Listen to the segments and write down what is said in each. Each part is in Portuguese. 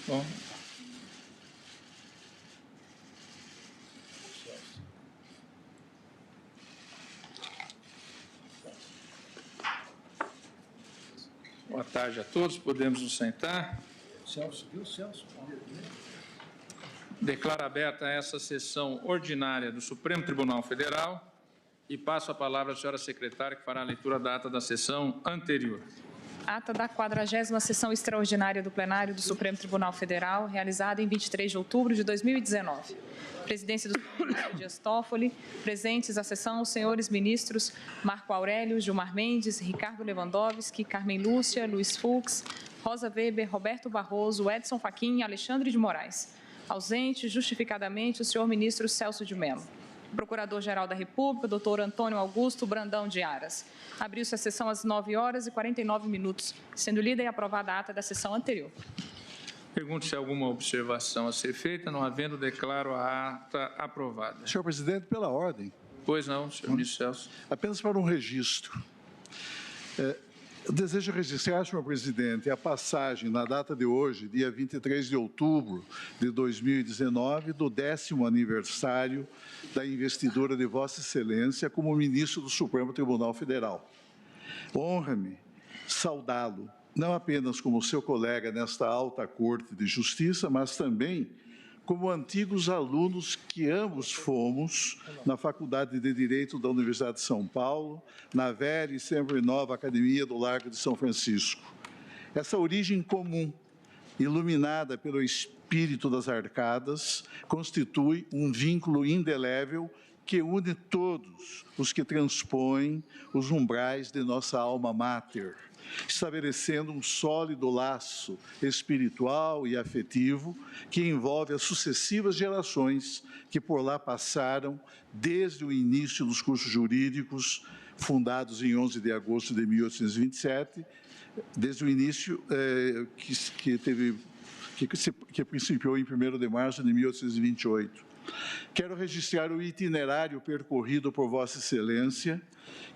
Bom. Boa tarde a todos, podemos nos sentar. Declaro aberta essa sessão ordinária do Supremo Tribunal Federal e passo a palavra à senhora secretária, que fará a leitura da ata da sessão anterior. Ata da 40ª sessão extraordinária do plenário do Supremo Tribunal Federal, realizada em 23 de outubro de 2019. Presidência do ministro Dias Toffoli, presentes à sessão os senhores ministros Marco Aurélio, Gilmar Mendes, Ricardo Lewandowski, Carmen Lúcia, Luiz Fux, Rosa Weber, Roberto Barroso, Edson Fachin e Alexandre de Moraes. Ausente, justificadamente, o senhor ministro Celso de Mello. Procurador-Geral da República, doutor Antônio Augusto Brandão de Aras. Abriu-se a sessão às 9h49, sendo lida e aprovada a ata da sessão anterior. Pergunto se há alguma observação a ser feita. Não havendo, declaro a ata aprovada. Senhor presidente, pela ordem. Pois não, senhor ministro Celso. Apenas para um registro. Eu desejo registrar, senhor presidente, a passagem na data de hoje, dia 23 de outubro de 2019, do 10º aniversário da investidura de Vossa Excelência como ministro do Supremo Tribunal Federal. Honra-me saudá-lo, não apenas como seu colega nesta alta Corte de Justiça, mas também como antigos alunos que ambos fomos na Faculdade de Direito da Universidade de São Paulo, na velha e sempre nova Academia do Largo de São Francisco. Essa origem comum, iluminada pelo espírito das arcadas, constitui um vínculo indelével que une todos os que transpõem os umbrais de nossa alma máter, estabelecendo um sólido laço espiritual e afetivo que envolve as sucessivas gerações que por lá passaram desde o início dos cursos jurídicos, fundados em 11 de agosto de 1827, desde o início que principiou em 1º de março de 1828. Quero registrar o itinerário percorrido por Vossa Excelência,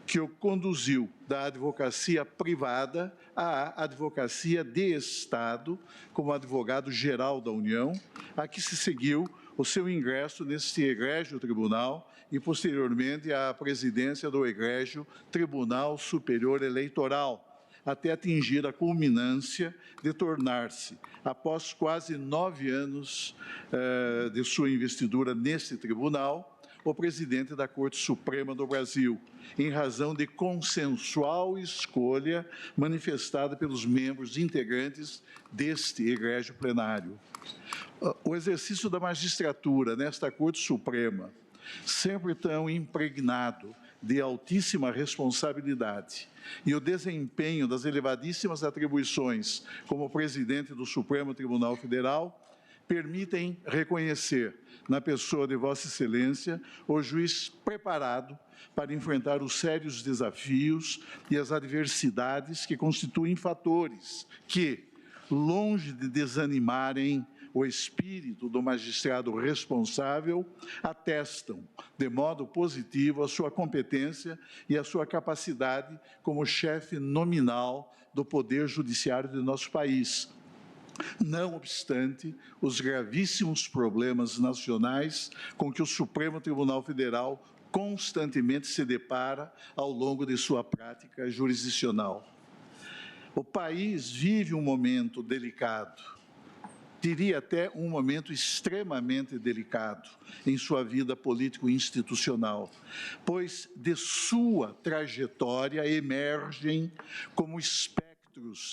que o conduziu da advocacia privada à advocacia de Estado, como advogado-geral da União, a que se seguiu o seu ingresso neste egrégio tribunal e, posteriormente, à presidência do egrégio Tribunal Superior Eleitoral, até atingir a culminância de tornar-se, após quase 9 anos de sua investidura nesse tribunal, o presidente da Corte Suprema do Brasil, em razão de consensual escolha manifestada pelos membros integrantes deste egrégio plenário. O exercício da magistratura nesta Corte Suprema, sempre tão impregnado de altíssima responsabilidade, e o desempenho das elevadíssimas atribuições como presidente do Supremo Tribunal Federal, permitem reconhecer, na pessoa de Vossa Excelência, o juiz preparado para enfrentar os sérios desafios e as adversidades que constituem fatores que, longe de desanimarem o espírito do magistrado responsável, atestam de modo positivo a sua competência e a sua capacidade como chefe nominal do Poder Judiciário de nosso país. Não obstante os gravíssimos problemas nacionais com que o Supremo Tribunal Federal constantemente se depara ao longo de sua prática jurisdicional. O país vive um momento delicado, diria até um momento extremamente delicado em sua vida político-institucional, pois de sua trajetória emergem como espectros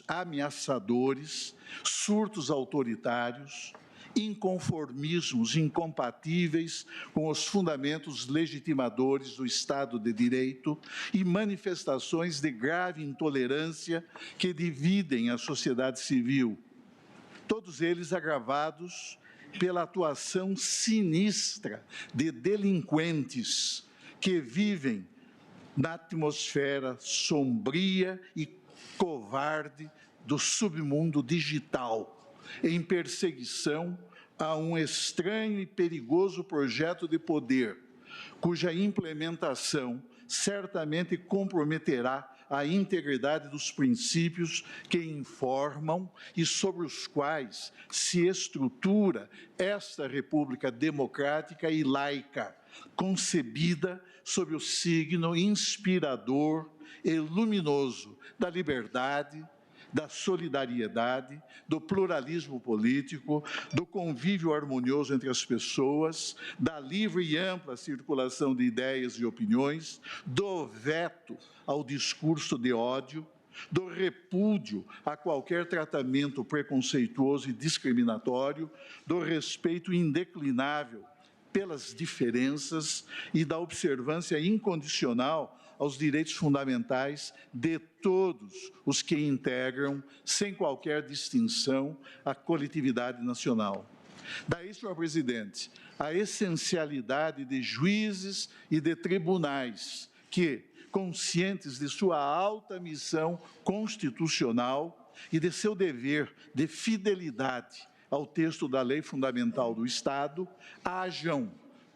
ameaçadores, surtos autoritários, inconformismos incompatíveis com os fundamentos legitimadores do Estado de Direito e manifestações de grave intolerância que dividem a sociedade civil, todos eles agravados pela atuação sinistra de delinquentes que vivem na atmosfera sombria e covarde do submundo digital, em perseguição a um estranho e perigoso projeto de poder, cuja implementação certamente comprometerá a integridade dos princípios que informam e sobre os quais se estrutura esta República democrática e laica, concebida sob o signo inspirador e luminoso da liberdade, da solidariedade, do pluralismo político, do convívio harmonioso entre as pessoas, da livre e ampla circulação de ideias e opiniões, do veto ao discurso de ódio, do repúdio a qualquer tratamento preconceituoso e discriminatório, do respeito indeclinável pelas diferenças e da observância incondicional aos direitos fundamentais de todos os que integram, sem qualquer distinção, a coletividade nacional. Daí, senhor presidente, a essencialidade de juízes e de tribunais que, conscientes de sua alta missão constitucional e de seu dever de fidelidade ao texto da Lei Fundamental do Estado, hajam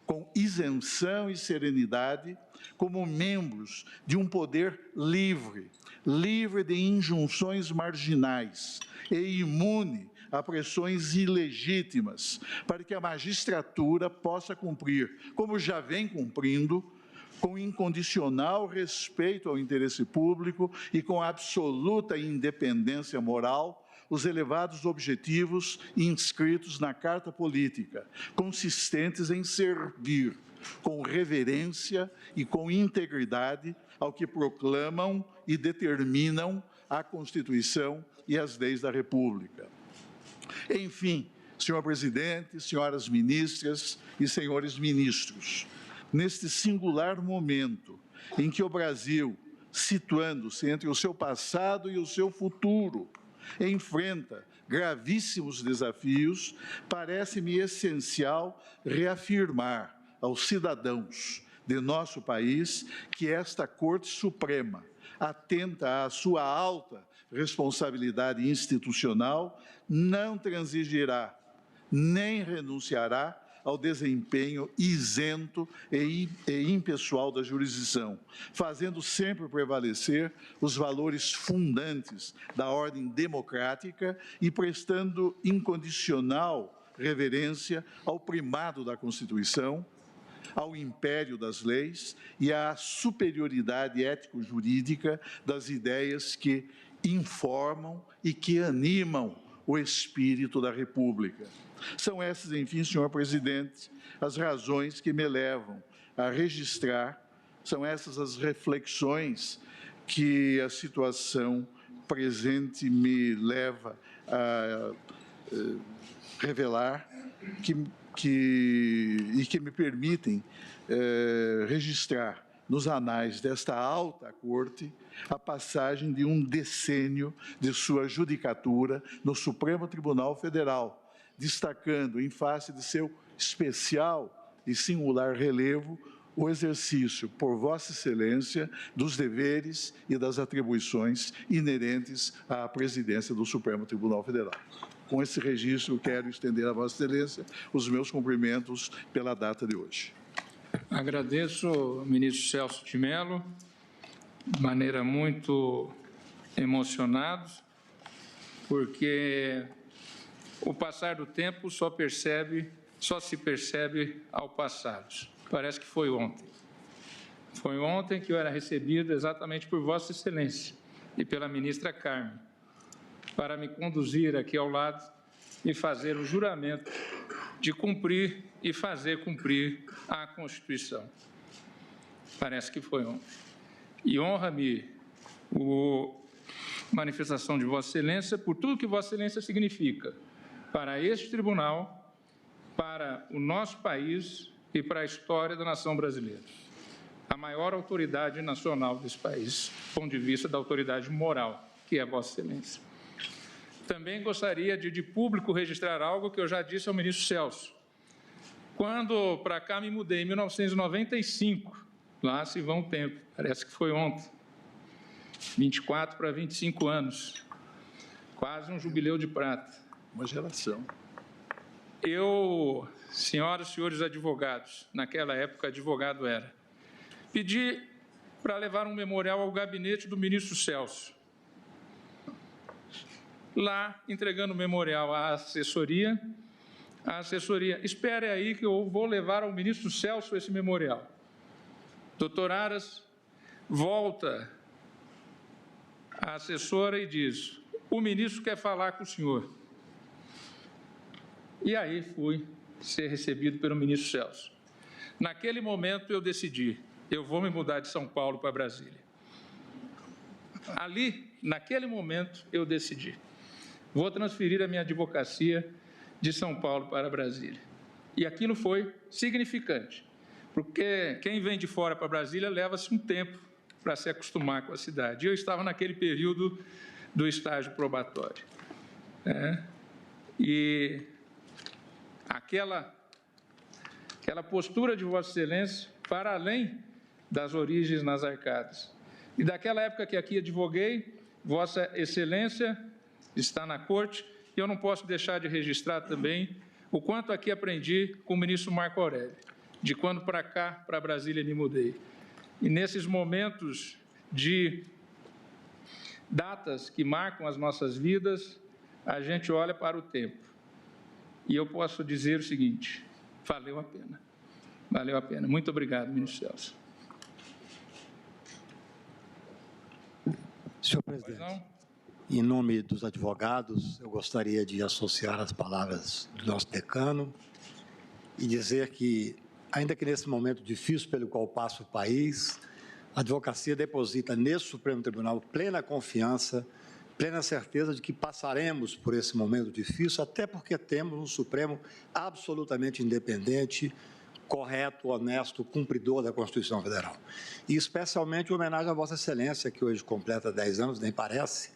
com isenção e serenidade como membros de um poder livre, livre de injunções marginais e imune a pressões ilegítimas, para que a magistratura possa cumprir, como já vem cumprindo, com incondicional respeito ao interesse público e com absoluta independência moral, os elevados objetivos inscritos na Carta Política, consistentes em servir com reverência e com integridade ao que proclamam e determinam a Constituição e as leis da República. Enfim, senhor presidente, senhoras ministras e senhores ministros, neste singular momento em que o Brasil, situando-se entre o seu passado e o seu futuro, enfrenta gravíssimos desafios, parece-me essencial reafirmar aos cidadãos de nosso país que esta Corte Suprema, atenta à sua alta responsabilidade institucional, não transigirá, nem renunciará ao desempenho isento e impessoal da jurisdição, fazendo sempre prevalecer os valores fundantes da ordem democrática e prestando incondicional reverência ao primado da Constituição, ao império das leis e à superioridade ético-jurídica das ideias que informam e que animam o espírito da República. São essas, enfim, senhor presidente, as razões que me levam a registrar, são essas as reflexões que a situação presente me leva a revelar e que me permitem registrar nos anais desta alta corte a passagem de um decênio de sua judicatura no Supremo Tribunal Federal, destacando, em face de seu especial e singular relevo, o exercício, por Vossa Excelência, dos deveres e das atribuições inerentes à presidência do Supremo Tribunal Federal. Com esse registro, quero estender a Vossa Excelência os meus cumprimentos pela data de hoje. Agradeço, ministro Celso de Mello, de maneira muito emocionado, porque o passar do tempo só se percebe ao passado. Parece que foi ontem. Foi ontem que eu era recebido exatamente por Vossa Excelência e pela ministra Carmen, para me conduzir aqui ao lado e fazer o juramento de cumprir e fazer cumprir a Constituição. Parece que foi ontem. E honra-me a manifestação de Vossa Excelência por tudo que Vossa Excelência significa para este tribunal, para o nosso país e para a história da nação brasileira. A maior autoridade nacional desse país, do ponto de vista da autoridade moral, que é Vossa Excelência. Também gostaria de público registrar algo que eu já disse ao ministro Celso. Quando para cá me mudei, em 1995, lá se vão um tempo, parece que foi ontem, 24 para 25 anos, quase um jubileu de prata. Uma geração. Eu, senhoras e senhores advogados, naquela época advogado era, pedi para levar um memorial ao gabinete do ministro Celso. Lá, entregando o memorial à assessoria, espere aí que eu vou levar ao ministro Celso esse memorial. Doutor Aras volta à assessora e diz: o ministro quer falar com o senhor. E aí fui ser recebido pelo ministro Celso. Naquele momento eu decidi, eu vou me mudar de São Paulo para Brasília. Ali, naquele momento, eu decidi, vou transferir a minha advocacia de São Paulo para Brasília. E aquilo foi significante, porque quem vem de fora para Brasília leva-se um tempo para se acostumar com a cidade. Eu estava naquele período do estágio probatório. E aquela postura de Vossa Excelência, para além das origens nas arcadas. E daquela época que aqui advoguei, Vossa Excelência está na Corte, e eu não posso deixar de registrar também o quanto aqui aprendi com o ministro Marco Aurélio, de quando para cá, para Brasília, me mudei. E nesses momentos de datas que marcam as nossas vidas, a gente olha para o tempo. E eu posso dizer o seguinte: valeu a pena. Valeu a pena. Muito obrigado, ministro Celso. Senhor presidente, em nome dos advogados, eu gostaria de associar as palavras do nosso decano e dizer que, ainda que nesse momento difícil pelo qual passa o país, a advocacia deposita nesse Supremo Tribunal plena confiança, plena certeza de que passaremos por esse momento difícil, até porque temos um Supremo absolutamente independente, correto, honesto, cumpridor da Constituição Federal. E especialmente em homenagem a Vossa Excelência, que hoje completa 10 anos, nem parece,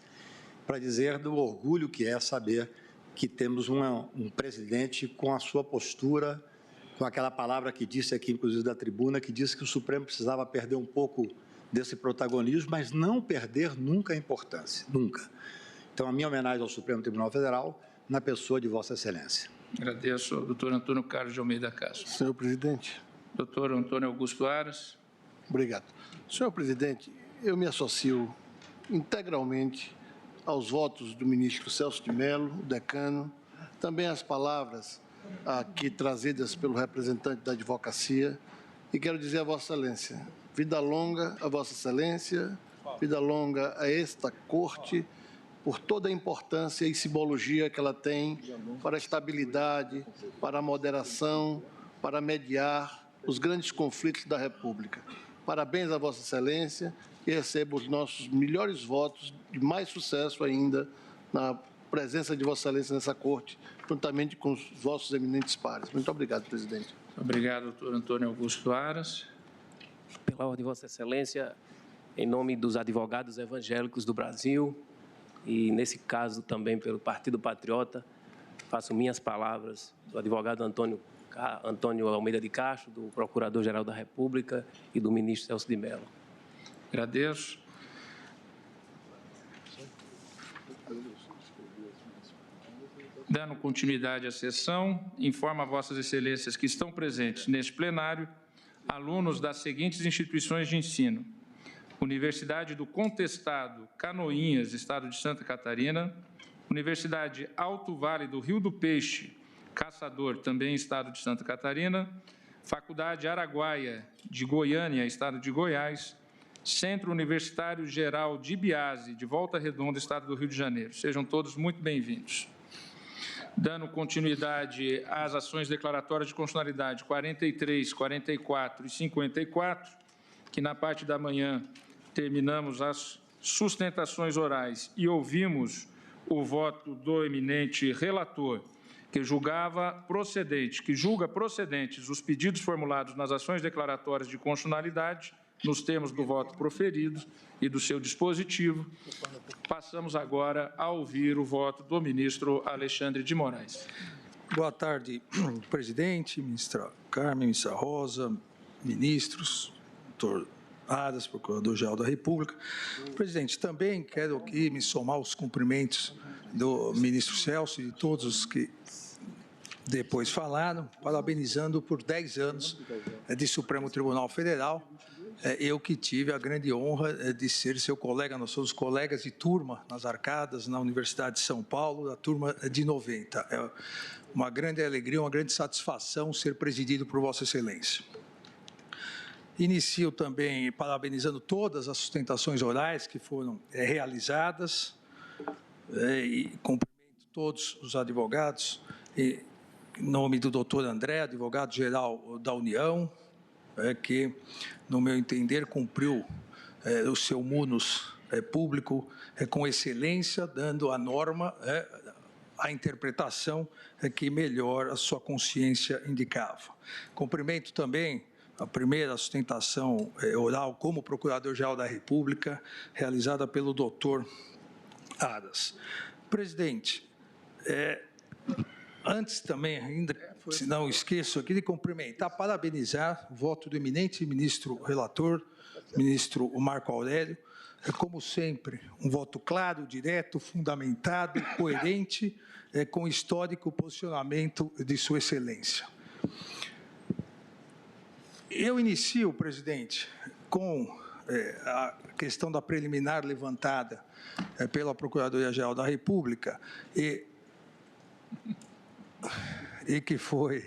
para dizer do orgulho que é saber que temos um presidente com a sua postura, com aquela palavra que disse aqui, inclusive da tribuna, que disse que o Supremo precisava perder um pouco desse protagonismo, mas não perder nunca a importância, nunca. Então, a minha homenagem ao Supremo Tribunal Federal, na pessoa de Vossa Excelência. Agradeço ao doutor Antônio Carlos de Almeida Castro. Senhor presidente. Doutor Antônio Augusto Aras. Obrigado. Senhor presidente, eu me associo integralmente aos votos do ministro Celso de Mello, o decano, também às palavras aqui trazidas pelo representante da advocacia, e quero dizer a Vossa Excelência, vida longa a Vossa Excelência, vida longa a esta Corte, por toda a importância e simbologia que ela tem para a estabilidade, para a moderação, para mediar os grandes conflitos da República. Parabéns a Vossa Excelência e recebo os nossos melhores votos de mais sucesso ainda na presença de Vossa Excelência nessa Corte, juntamente com os vossos eminentes pares. Muito obrigado, presidente. Obrigado, doutor Antônio Augusto Aras. Pela ordem de Vossa Excelência, em nome dos advogados evangélicos do Brasil, e, nesse caso, também pelo Partido Patriota, faço minhas palavras do advogado Antônio Almeida de Castro, do Procurador-Geral da República e do ministro Celso de Mello. Agradeço. Dando continuidade à sessão, informo a Vossas Excelências que estão presentes neste plenário alunos das seguintes instituições de ensino: Universidade do Contestado, Canoinhas, Estado de Santa Catarina; Universidade Alto Vale do Rio do Peixe, Caçador, também Estado de Santa Catarina; Faculdade Araguaia de Goiânia, Estado de Goiás; Centro Universitário Geral de Biase, de Volta Redonda, Estado do Rio de Janeiro. Sejam todos muito bem-vindos. Dando continuidade às ações declaratórias de constitucionalidade 43, 44 e 54, que na parte da manhã terminamos as sustentações orais e ouvimos o voto do eminente relator, que julga procedentes os pedidos formulados nas ações declaratórias de constitucionalidade, nos termos do voto proferido e do seu dispositivo. Passamos agora a ouvir o voto do ministro Alexandre de Moraes. Boa tarde, presidente, ministra Carmen, ministra Rosa, ministros, doutor Aras, Procurador-Geral da República. Presidente, também quero aqui me somar aos cumprimentos do ministro Celso e de todos os que depois falaram, parabenizando por 10 anos de Supremo Tribunal Federal, eu que tive a grande honra de ser seu colega, nós somos colegas de turma nas Arcadas, na Universidade de São Paulo, da turma de 90. É uma grande alegria, uma grande satisfação ser presidido por Vossa Excelência. Inicio também parabenizando todas as sustentações orais que foram realizadas e cumprimento todos os advogados, em nome do doutor André, advogado-geral da União, que, no meu entender, cumpriu o seu munus público com excelência, dando à norma a interpretação que melhor a sua consciência indicava. Cumprimento também a primeira sustentação oral como Procurador-Geral da República, realizada pelo doutor Aras. Presidente, antes também, ainda, se não esqueço aqui de cumprimentar, parabenizar o voto do eminente ministro relator, ministro Marco Aurélio, como sempre, um voto claro, direto, fundamentado, coerente, com o histórico posicionamento de Sua Excelência. Eu inicio, presidente, com a questão da preliminar levantada pela Procuradoria-Geral da República e que foi...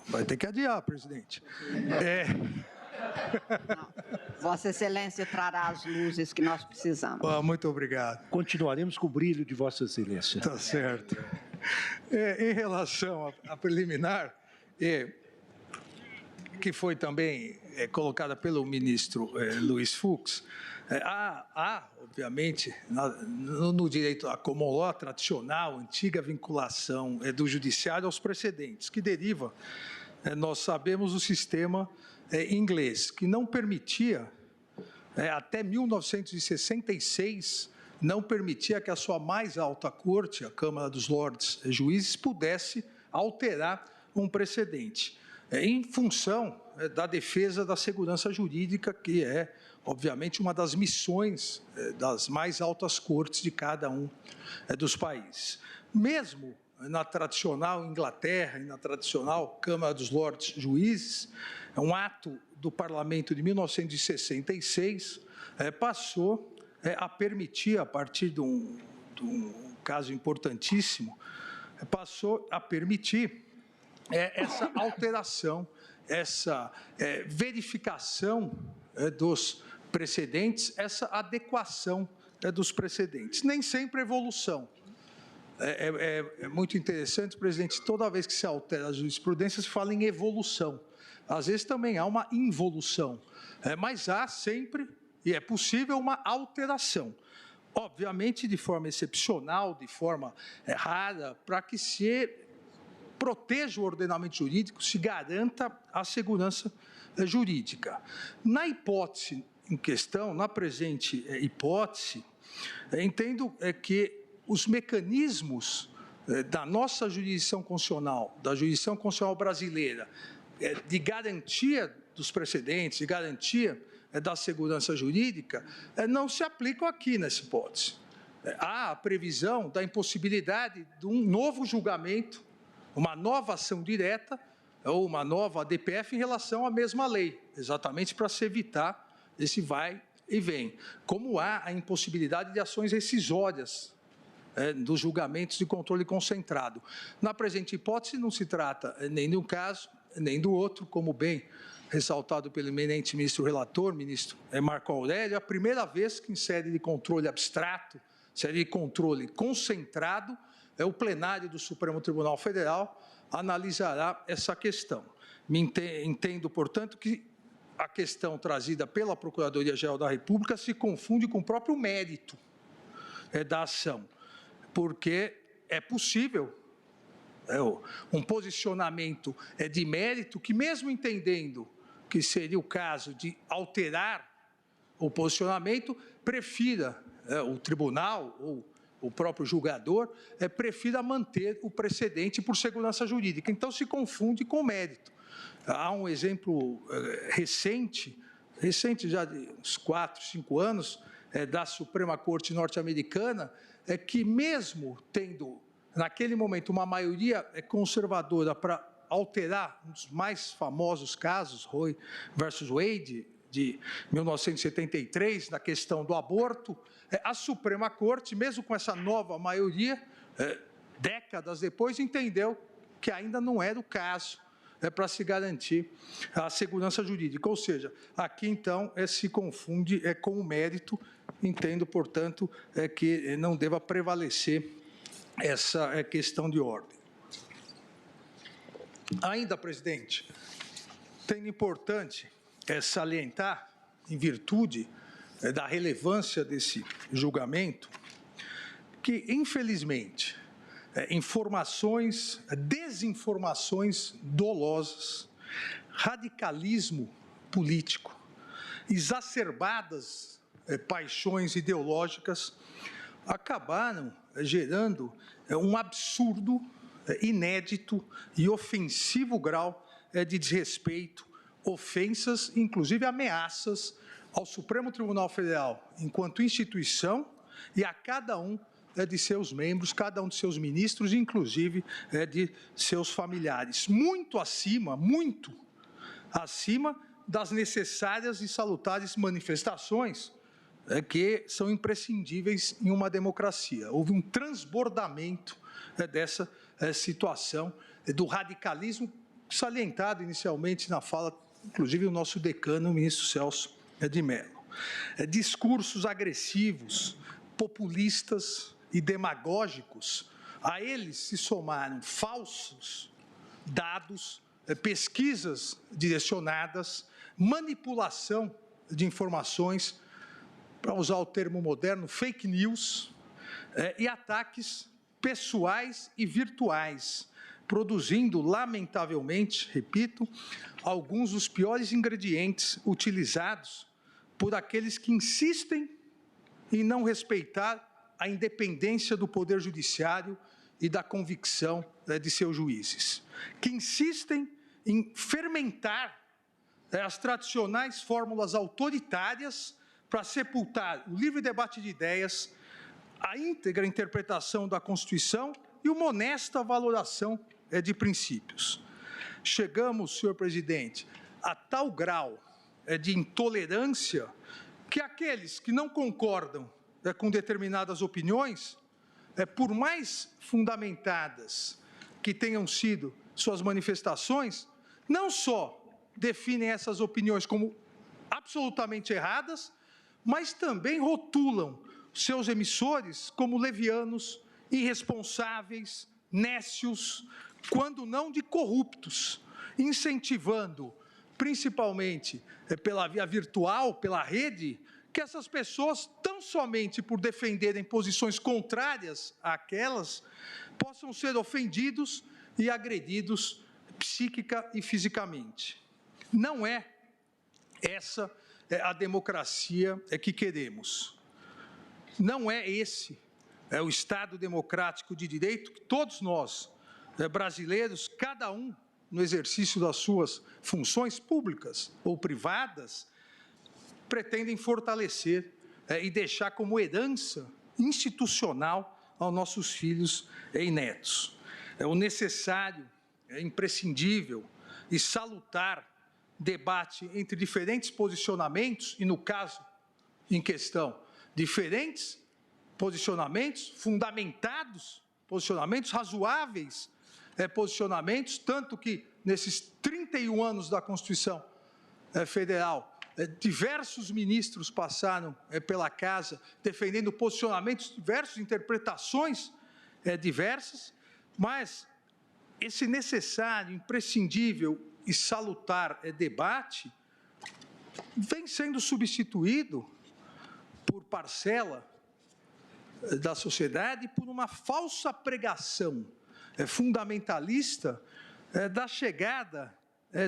Vai ter que adiar, presidente. Vossa Excelência trará as luzes que nós precisamos. Muito obrigado. Continuaremos com o brilho de Vossa Excelência. Tá certo. Em relação à preliminar, que foi também colocada pelo ministro Luiz Fux, há, obviamente, no direito à common law tradicional, antiga vinculação do judiciário aos precedentes, que deriva, nós sabemos, do sistema inglês, que não permitia, até 1966, não permitia que a sua mais alta corte, a Câmara dos Lordes Juízes, pudesse alterar um precedente, em função da defesa da segurança jurídica, que é, obviamente, uma das missões das mais altas cortes de cada um dos países. Mesmo na tradicional Inglaterra e na tradicional Câmara dos Lordes Juízes, um ato do Parlamento de 1966 passou a permitir, a partir de um caso importantíssimo, passou a permitir essa alteração, essa verificação dos precedentes, essa adequação dos precedentes. Nem sempre evolução. É muito interessante, presidente, toda vez que se altera a jurisprudência, se fala em evolução. Às vezes também há uma involução, mas há sempre, e é possível, uma alteração. Obviamente, de forma excepcional, de forma rara, para que se proteja o ordenamento jurídico, se garanta a segurança jurídica. Na hipótese em questão, na presente hipótese, entendo que os mecanismos da nossa jurisdição constitucional, da jurisdição constitucional brasileira, de garantia dos precedentes, de garantia da segurança jurídica, não se aplicam aqui nessa hipótese. Há a previsão da impossibilidade de um novo julgamento, uma nova ação direta ou uma nova DPF em relação à mesma lei, exatamente para se evitar esse vai e vem. Como há a impossibilidade de ações rescisórias dos julgamentos de controle concentrado. Na presente hipótese, não se trata nem de um caso, nem do outro, como bem ressaltado pelo eminente ministro relator, ministro Marco Aurélio, é a primeira vez que, em sede de controle abstrato, sede de controle concentrado, o plenário do Supremo Tribunal Federal analisará essa questão. Entendo, portanto, que a questão trazida pela Procuradoria-Geral da República se confunde com o próprio mérito da ação, porque é possível um posicionamento de mérito que, mesmo entendendo que seria o caso de alterar o posicionamento, prefira o tribunal ou o próprio julgador, prefira manter o precedente por segurança jurídica. Então, se confunde com mérito. Há um exemplo recente já de uns 4, 5 anos, da Suprema Corte norte-americana, que mesmo tendo, naquele momento, uma maioria conservadora para alterar um dos mais famosos casos, Roe versus Wade, de 1973, na questão do aborto, a Suprema Corte, mesmo com essa nova maioria, décadas depois, entendeu que ainda não era o caso para se garantir a segurança jurídica. Ou seja, aqui, então, se confunde com o mérito, entendo, portanto, que não deva prevalecer essa questão de ordem. Ainda, presidente, tem importante salientar, em virtude da relevância desse julgamento, que, infelizmente, desinformações dolosas, radicalismo político, exacerbadas paixões ideológicas, acabaram gerando um absurdo, inédito e ofensivo grau de desrespeito, ofensas, inclusive ameaças ao Supremo Tribunal Federal enquanto instituição e a cada um de seus membros, cada um de seus ministros, inclusive de seus familiares. Muito acima das necessárias e salutares manifestações que são imprescindíveis em uma democracia. Houve um transbordamento dessa situação do radicalismo, salientado inicialmente na fala, inclusive, do nosso decano, o ministro Celso de Mello. Discursos agressivos, populistas e demagógicos, a eles se somaram falsos dados, pesquisas direcionadas, manipulação de informações, para usar o termo moderno, fake news, e ataques pessoais e virtuais, produzindo, lamentavelmente, repito, alguns dos piores ingredientes utilizados por aqueles que insistem em não respeitar a independência do Poder Judiciário e da convicção de seus juízes, que insistem em fermentar as tradicionais fórmulas autoritárias para sepultar o livre debate de ideias, a íntegra interpretação da Constituição e uma honesta valoração de princípios. Chegamos, senhor presidente, a tal grau de intolerância que aqueles que não concordam com determinadas opiniões, por mais fundamentadas que tenham sido suas manifestações, não só definem essas opiniões como absolutamente erradas, mas também rotulam seus emissores como levianos, irresponsáveis, nécios, quando não de corruptos, incentivando, principalmente pela via virtual, pela rede, que essas pessoas, tão somente por defenderem posições contrárias àquelas, possam ser ofendidos e agredidos psíquica e fisicamente. Não é essa a democracia que queremos. Não é esse o Estado democrático de direito que todos nós, brasileiros, cada um no exercício das suas funções públicas ou privadas, pretendem fortalecer e deixar como herança institucional aos nossos filhos e netos. O necessário, imprescindível e salutar debate entre diferentes posicionamentos, e no caso em questão, diferentes posicionamentos fundamentados, posicionamentos razoáveis, posicionamentos, tanto que nesses 31 anos da Constituição Federal, diversos ministros passaram pela casa defendendo posicionamentos diversos, interpretações diversas, mas esse necessário, imprescindível e salutar debate vem sendo substituído por parcela da sociedade por uma falsa pregação fundamentalista da chegada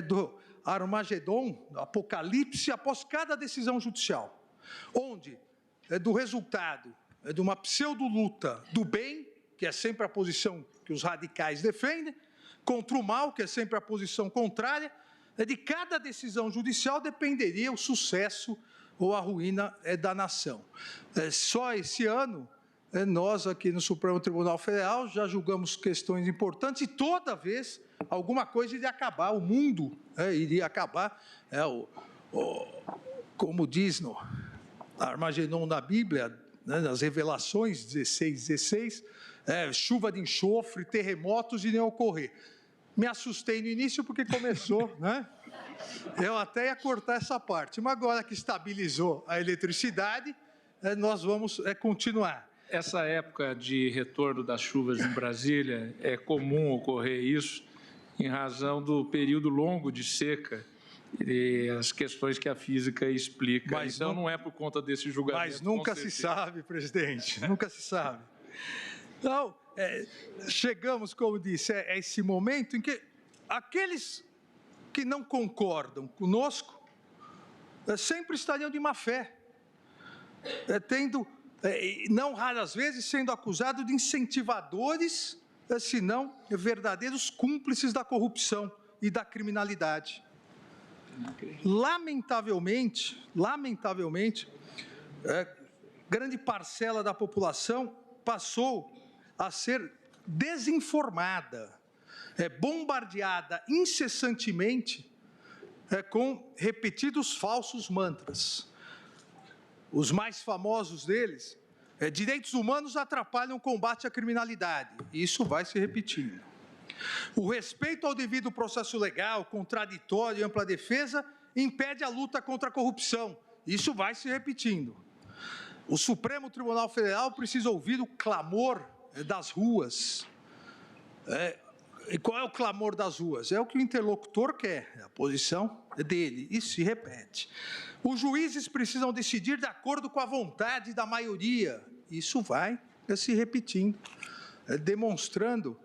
do Armagedon, do Apocalipse, após cada decisão judicial, onde do resultado de uma pseudo-luta do bem, que é sempre a posição que os radicais defendem, contra o mal, que é sempre a posição contrária, de cada decisão judicial dependeria o sucesso ou a ruína da nação. Só esse ano, nós aqui no Supremo Tribunal Federal já julgamos questões importantes e toda vez alguma coisa iria acabar, o mundo iria acabar. Como diz no Armagedon da Bíblia, né, nas Revelações 16, chuva de enxofre, terremotos iriam ocorrer. Me assustei no início porque começou, né? Eu até ia cortar essa parte, mas agora que estabilizou a eletricidade, nós vamos continuar. Essa época de retorno das chuvas em Brasília, é comum ocorrer isso em razão do período longo de seca e as questões que a física explica. Mas então, não é por conta desse julgamento. Mas nunca se sabe, presidente, nunca se sabe. Então, chegamos, como disse, a esse momento em que aqueles que não concordam conosco sempre estariam de má fé, não raras vezes sendo acusados de incentivadores, se não verdadeiros cúmplices da corrupção e da criminalidade. Lamentavelmente, grande parcela da população passou a ser desinformada, bombardeada incessantemente com repetidos falsos mantras. Os mais famosos deles, direitos humanos atrapalham o combate à criminalidade. Isso vai se repetindo. O respeito ao devido processo legal, contraditório e ampla defesa impede a luta contra a corrupção. Isso vai se repetindo. O Supremo Tribunal Federal precisa ouvir o clamor das ruas. E qual é o clamor das ruas? É o que o interlocutor quer, é a posição dele, e se repete. Os juízes precisam decidir de acordo com a vontade da maioria. Isso vai se repetindo, demonstrando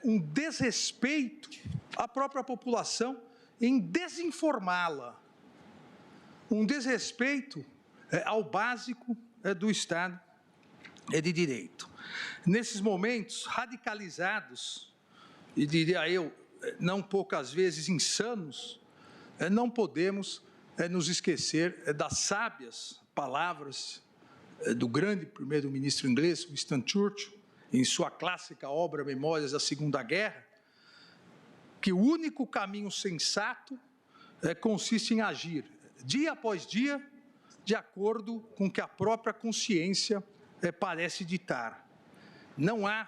um desrespeito à própria população em desinformá-la, um desrespeito ao básico do Estado de Direito. Nesses momentos radicalizados, e diria eu, não poucas vezes insanos, não podemos nos esquecer das sábias palavras do grande primeiro-ministro inglês, Winston Churchill, em sua clássica obra Memórias da Segunda Guerra, que o único caminho sensato consiste em agir, dia após dia, de acordo com o que a própria consciência parece ditar. Não há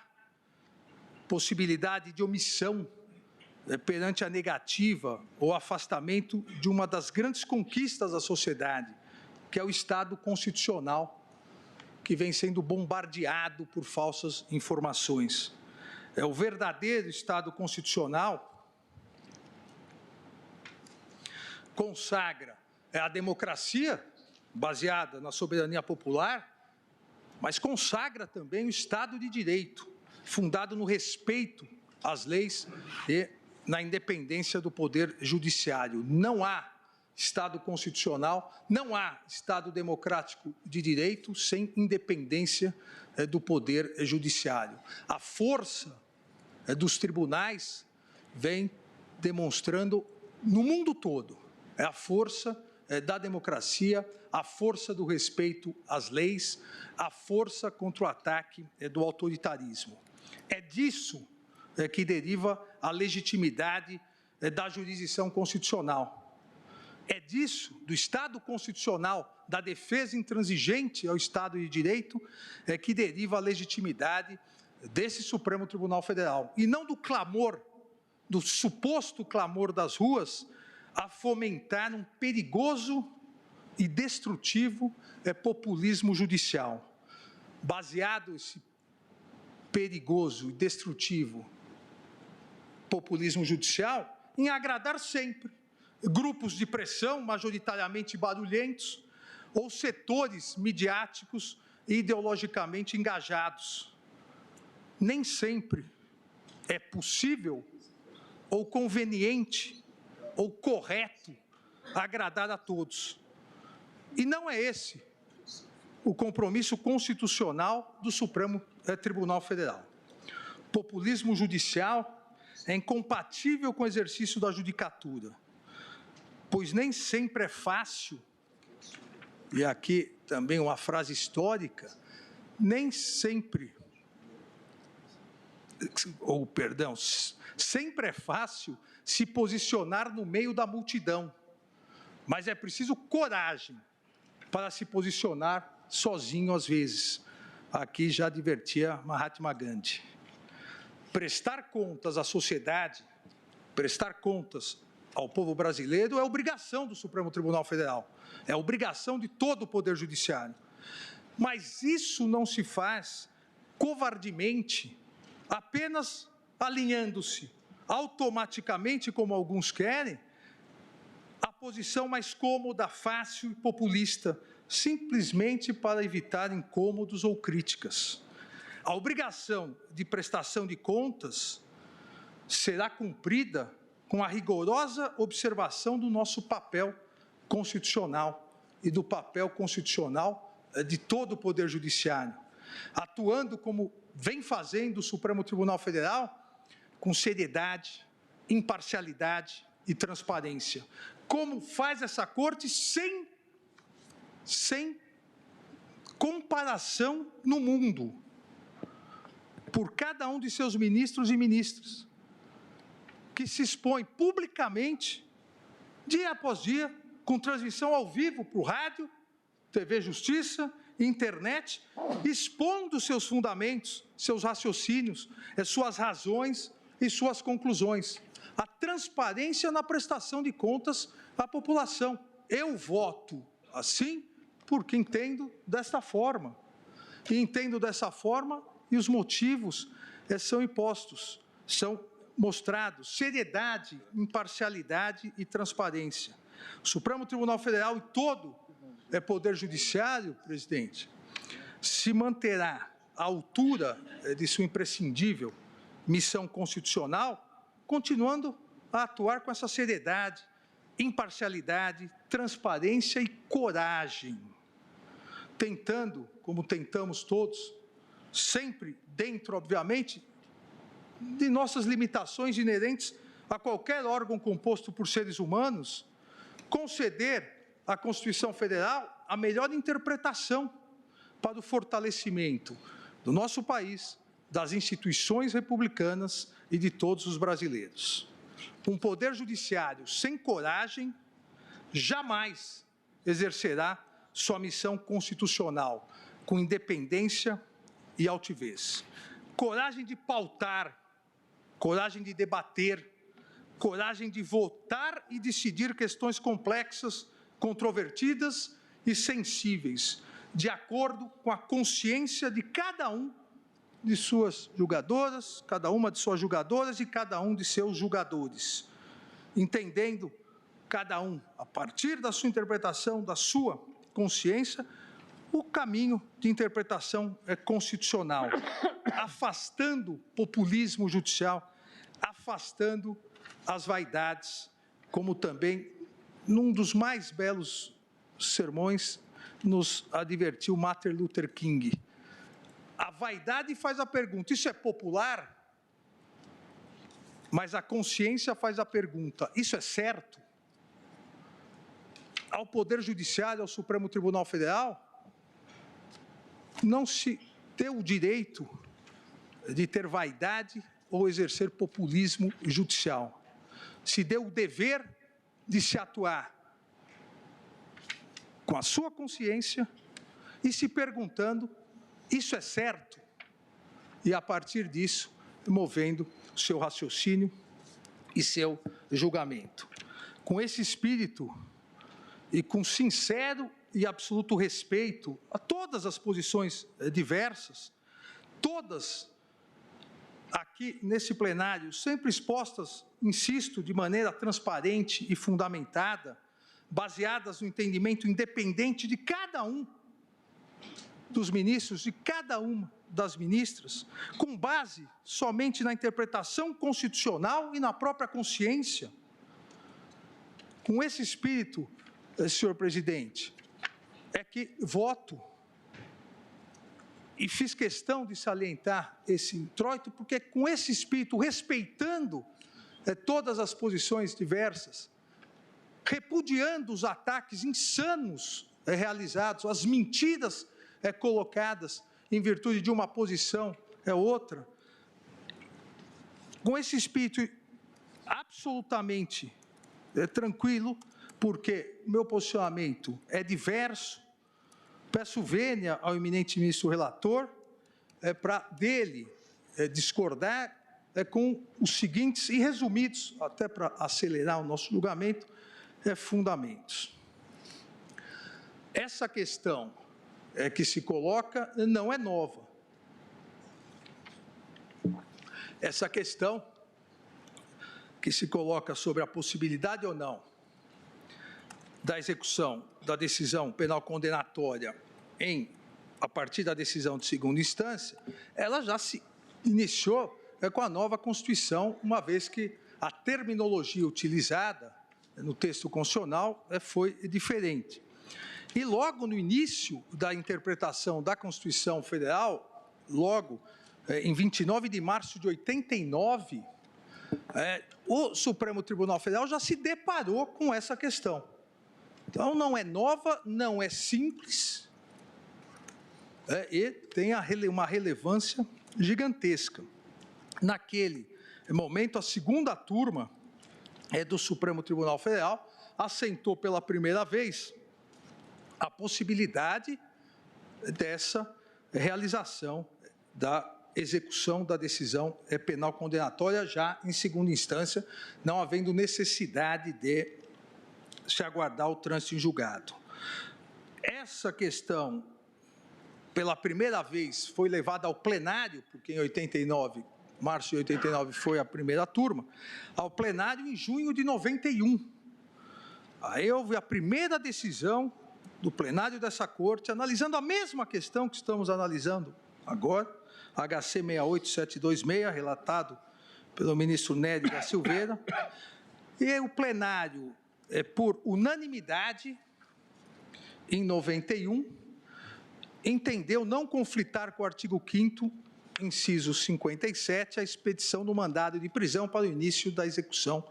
possibilidade de omissão perante a negativa ou afastamento de uma das grandes conquistas da sociedade, que é o Estado constitucional, que vem sendo bombardeado por falsas informações. O verdadeiro Estado constitucional consagra a democracia baseada na soberania popular, mas consagra também o Estado de Direito, fundado no respeito às leis e na independência do Poder Judiciário. Não há Estado constitucional, não há Estado democrático de direito sem independência do Poder Judiciário. A força dos tribunais vem demonstrando no mundo todo a força da democracia, a força do respeito às leis, a força contra o ataque do autoritarismo. É disso que deriva a legitimidade da jurisdição constitucional. É disso, do Estado constitucional, da defesa intransigente ao Estado de Direito, que deriva a legitimidade desse Supremo Tribunal Federal. E não do clamor, do suposto clamor das ruas, a fomentar um perigoso e destrutivo populismo judicial. Baseado esse perigoso e destrutivo populismo judicial em agradar sempre grupos de pressão majoritariamente barulhentos ou setores midiáticos e ideologicamente engajados. Nem sempre é possível ou conveniente ou correto agradar a todos. E não é esse o compromisso constitucional do Supremo Tribunal Federal. Populismo judicial é incompatível com o exercício da judicatura, pois nem sempre é fácil, e aqui também uma frase histórica, nem sempre sempre é fácil se posicionar no meio da multidão, mas é preciso coragem para se posicionar sozinho às vezes. Aqui já advertia Mahatma Gandhi. Prestar contas à sociedade, prestar contas ao povo brasileiro é obrigação do Supremo Tribunal Federal, é obrigação de todo o Poder Judiciário. Mas isso não se faz covardemente, apenas alinhando-se automaticamente, como alguns querem, à posição mais cômoda, fácil e populista, simplesmente para evitar incômodos ou críticas. A obrigação de prestação de contas será cumprida com a rigorosa observação do nosso papel constitucional e do papel constitucional de todo o Poder Judiciário, atuando como vem fazendo o Supremo Tribunal Federal, com seriedade, imparcialidade e transparência. Como faz essa Corte sem comparação no mundo, por cada um de seus ministros e ministras, que se expõe publicamente, dia após dia, com transmissão ao vivo para o rádio, TV Justiça, internet, expondo seus fundamentos, seus raciocínios, suas razões e suas conclusões. A transparência na prestação de contas à população. Eu voto assim porque entendo desta forma. E entendo dessa forma e os motivos são impostos, são mostrados. Seriedade, imparcialidade e transparência. O Supremo Tribunal Federal e todo Poder Judiciário, presidente, se manterá à altura de sua imprescindível missão constitucional, continuando a atuar com essa seriedade, imparcialidade, transparência e coragem, tentando, como tentamos todos, sempre dentro, obviamente, de nossas limitações inerentes a qualquer órgão composto por seres humanos, conceder à Constituição Federal a melhor interpretação para o fortalecimento do nosso país, das instituições republicanas e de todos os brasileiros. Um Poder Judiciário sem coragem jamais exercerá sua missão constitucional com independência e altivez. Coragem de pautar, coragem de debater, coragem de votar e decidir questões complexas, controvertidas e sensíveis, de acordo com a consciência de cada um de suas julgadoras, cada uma de suas julgadoras e cada um de seus julgadores, entendendo cada um, a partir da sua interpretação, da sua consciência, o caminho de interpretação constitucional, afastando o populismo judicial, afastando as vaidades, como também, num dos mais belos sermões, nos advertiu Martin Luther King. A vaidade faz a pergunta, isso é popular? Mas a consciência faz a pergunta, isso é certo? Ao Poder Judiciário, ao Supremo Tribunal Federal, não se deu o direito de ter vaidade ou exercer populismo judicial. Se deu o dever de se atuar com a sua consciência e se perguntando, isso é certo? E, a partir disso, movendo o seu raciocínio e seu julgamento. Com esse espírito e com sincero e absoluto respeito a todas as posições diversas, todas aqui nesse plenário, sempre expostas, insisto, de maneira transparente e fundamentada, baseadas no entendimento independente de cada um dos ministros, de cada uma das ministras, com base somente na interpretação constitucional e na própria consciência. Com esse espírito, senhor presidente, é que voto e fiz questão de salientar esse introito, porque com esse espírito, respeitando todas as posições diversas, repudiando os ataques insanos realizados, as mentiras colocadas em virtude de uma posição outra, com esse espírito absolutamente tranquilo, porque meu posicionamento é diverso, peço vênia ao eminente ministro relator para dele discordar com os seguintes e resumidos, até para acelerar o nosso julgamento, fundamentos. Essa questão que se coloca não é nova. Essa questão que se coloca sobre a possibilidade ou não da execução da decisão penal condenatória a partir da decisão de segunda instância, ela já se iniciou com a nova Constituição, uma vez que a terminologia utilizada no texto constitucional foi diferente. E logo no início da interpretação da Constituição Federal, logo em 29 de março de 89, o Supremo Tribunal Federal já se deparou com essa questão. Então, não é nova, não é simples, e tem uma relevância gigantesca. Naquele momento, a segunda turma do Supremo Tribunal Federal assentou pela primeira vez a possibilidade dessa realização da execução da decisão penal condenatória já em segunda instância, não havendo necessidade de se aguardar o trânsito em julgado. Essa questão, pela primeira vez, foi levada ao plenário, porque em 89, março de 89 foi a primeira turma, ao plenário em junho de 91. Aí houve a primeira decisão do plenário dessa corte, analisando a mesma questão que estamos analisando agora, HC 68726, relatado pelo ministro Nery da Silveira, e o plenário, por unanimidade, em 91, entendeu não conflitar com o artigo 5º, inciso 57, a expedição do mandado de prisão para o início da execução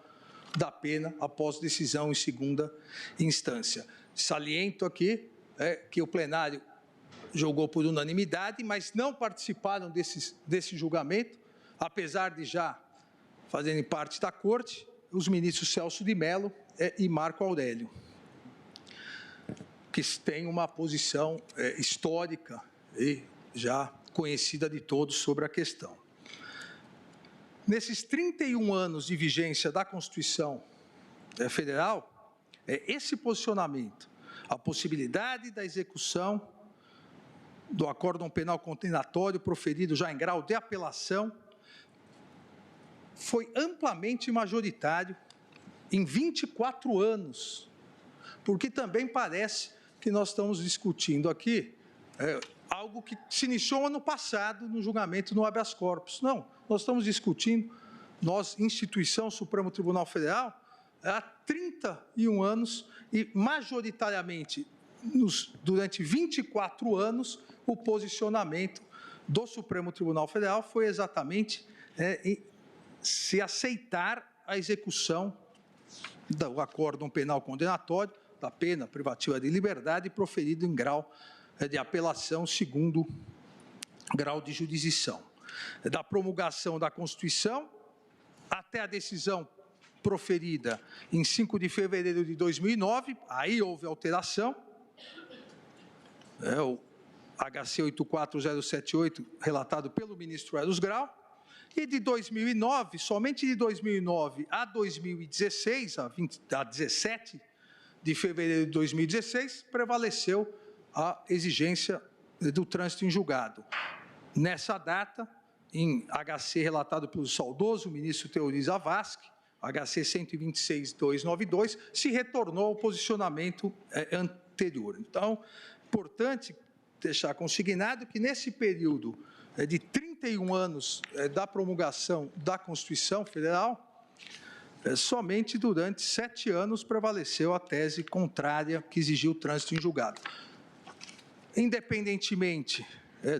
da pena após decisão em segunda instância. Saliento aqui que o plenário julgou por unanimidade, mas não participaram desse julgamento, apesar de já fazerem parte da corte, os ministros Celso de Mello e Marco Aurélio, que têm uma posição histórica e já conhecida de todos sobre a questão. Nesses 31 anos de vigência da Constituição Federal, esse posicionamento, a possibilidade da execução do acórdão penal condenatório proferido já em grau de apelação, foi amplamente majoritário em 24 anos, porque também parece que nós estamos discutindo aqui algo que se iniciou ano passado no julgamento no habeas corpus. Não, nós estamos discutindo, nós, instituição Supremo Tribunal Federal, há 31 anos e, majoritariamente, durante 24 anos, o posicionamento do Supremo Tribunal Federal foi exatamente se aceitar a execução do acórdão penal condenatório, da pena privativa de liberdade, proferido em grau de apelação, segundo grau de jurisdição. Da promulgação da Constituição até a decisão proferida em 5 de fevereiro de 2009, aí houve alteração, o HC 84078, relatado pelo ministro Eros Grau, e de 2009, somente de 2009 a 2016, a 17 de fevereiro de 2016, prevaleceu a exigência do trânsito em julgado. Nessa data, em HC relatado pelo saudoso ministro Teori Zavascki, HC 126.292, se retornou ao posicionamento anterior. Então, importante deixar consignado que nesse período de 31 anos da promulgação da Constituição Federal, somente durante 7 anos prevaleceu a tese contrária que exigiu o trânsito em julgado. Independentemente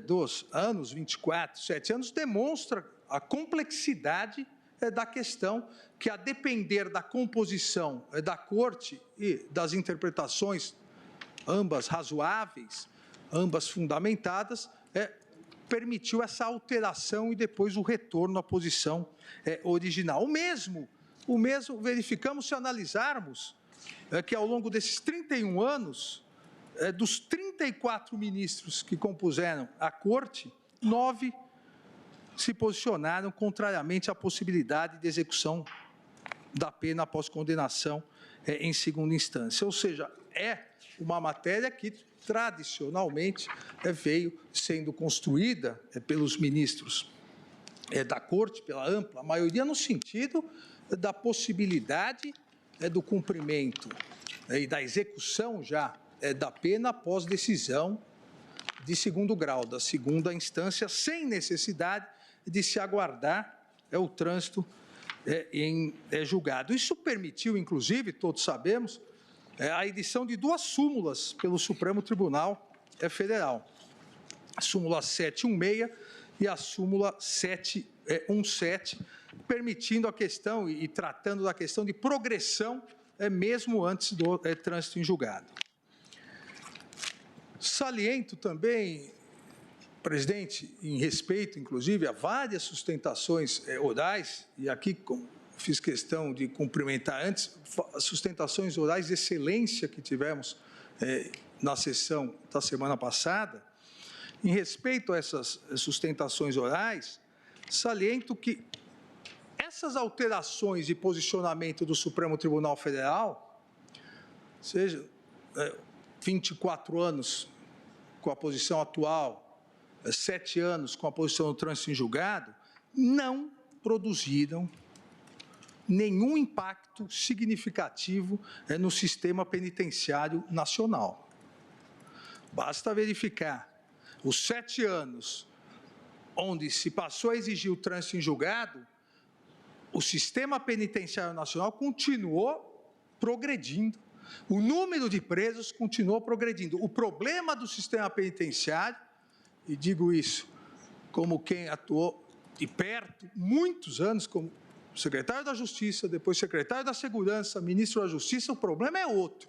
dos anos, 24, 7 anos, demonstra a complexidade da questão que, a depender da composição da Corte e das interpretações, ambas razoáveis, ambas fundamentadas, permitiu essa alteração e depois o retorno à posição original. O mesmo verificamos se analisarmos que ao longo desses 31 anos, dos 34 ministros que compuseram a Corte, 9 se posicionaram contrariamente à possibilidade de execução da pena após condenação em segunda instância. Ou seja, é uma matéria que tradicionalmente veio sendo construída pelos ministros da Corte, pela ampla maioria, no sentido da possibilidade do cumprimento e da execução já da pena após decisão de segundo grau, da segunda instância, sem necessidade de se aguardar o trânsito em julgado. Isso permitiu, inclusive, todos sabemos, a edição de 2 súmulas pelo Supremo Tribunal Federal, a súmula 716 e a súmula 717, permitindo a questão e tratando da questão de progressão mesmo antes do trânsito em julgado. Saliento também, presidente, em respeito, inclusive, a várias sustentações orais, e aqui fiz questão de cumprimentar antes, as sustentações orais de excelência que tivemos na sessão da semana passada. Em respeito a essas sustentações orais, saliento que essas alterações de posicionamento do Supremo Tribunal Federal, seja 24 anos com a posição atual, 7 anos com a posição do trânsito em julgado, não produziram nenhum impacto significativo no sistema penitenciário nacional. Basta verificar os 7 anos onde se passou a exigir o trânsito em julgado, o sistema penitenciário nacional continuou progredindo, o número de presos continuou progredindo. O problema do sistema penitenciário, e digo isso como quem atuou de perto, muitos anos, como secretário da Justiça, depois secretário da Segurança, ministro da Justiça, o problema é outro.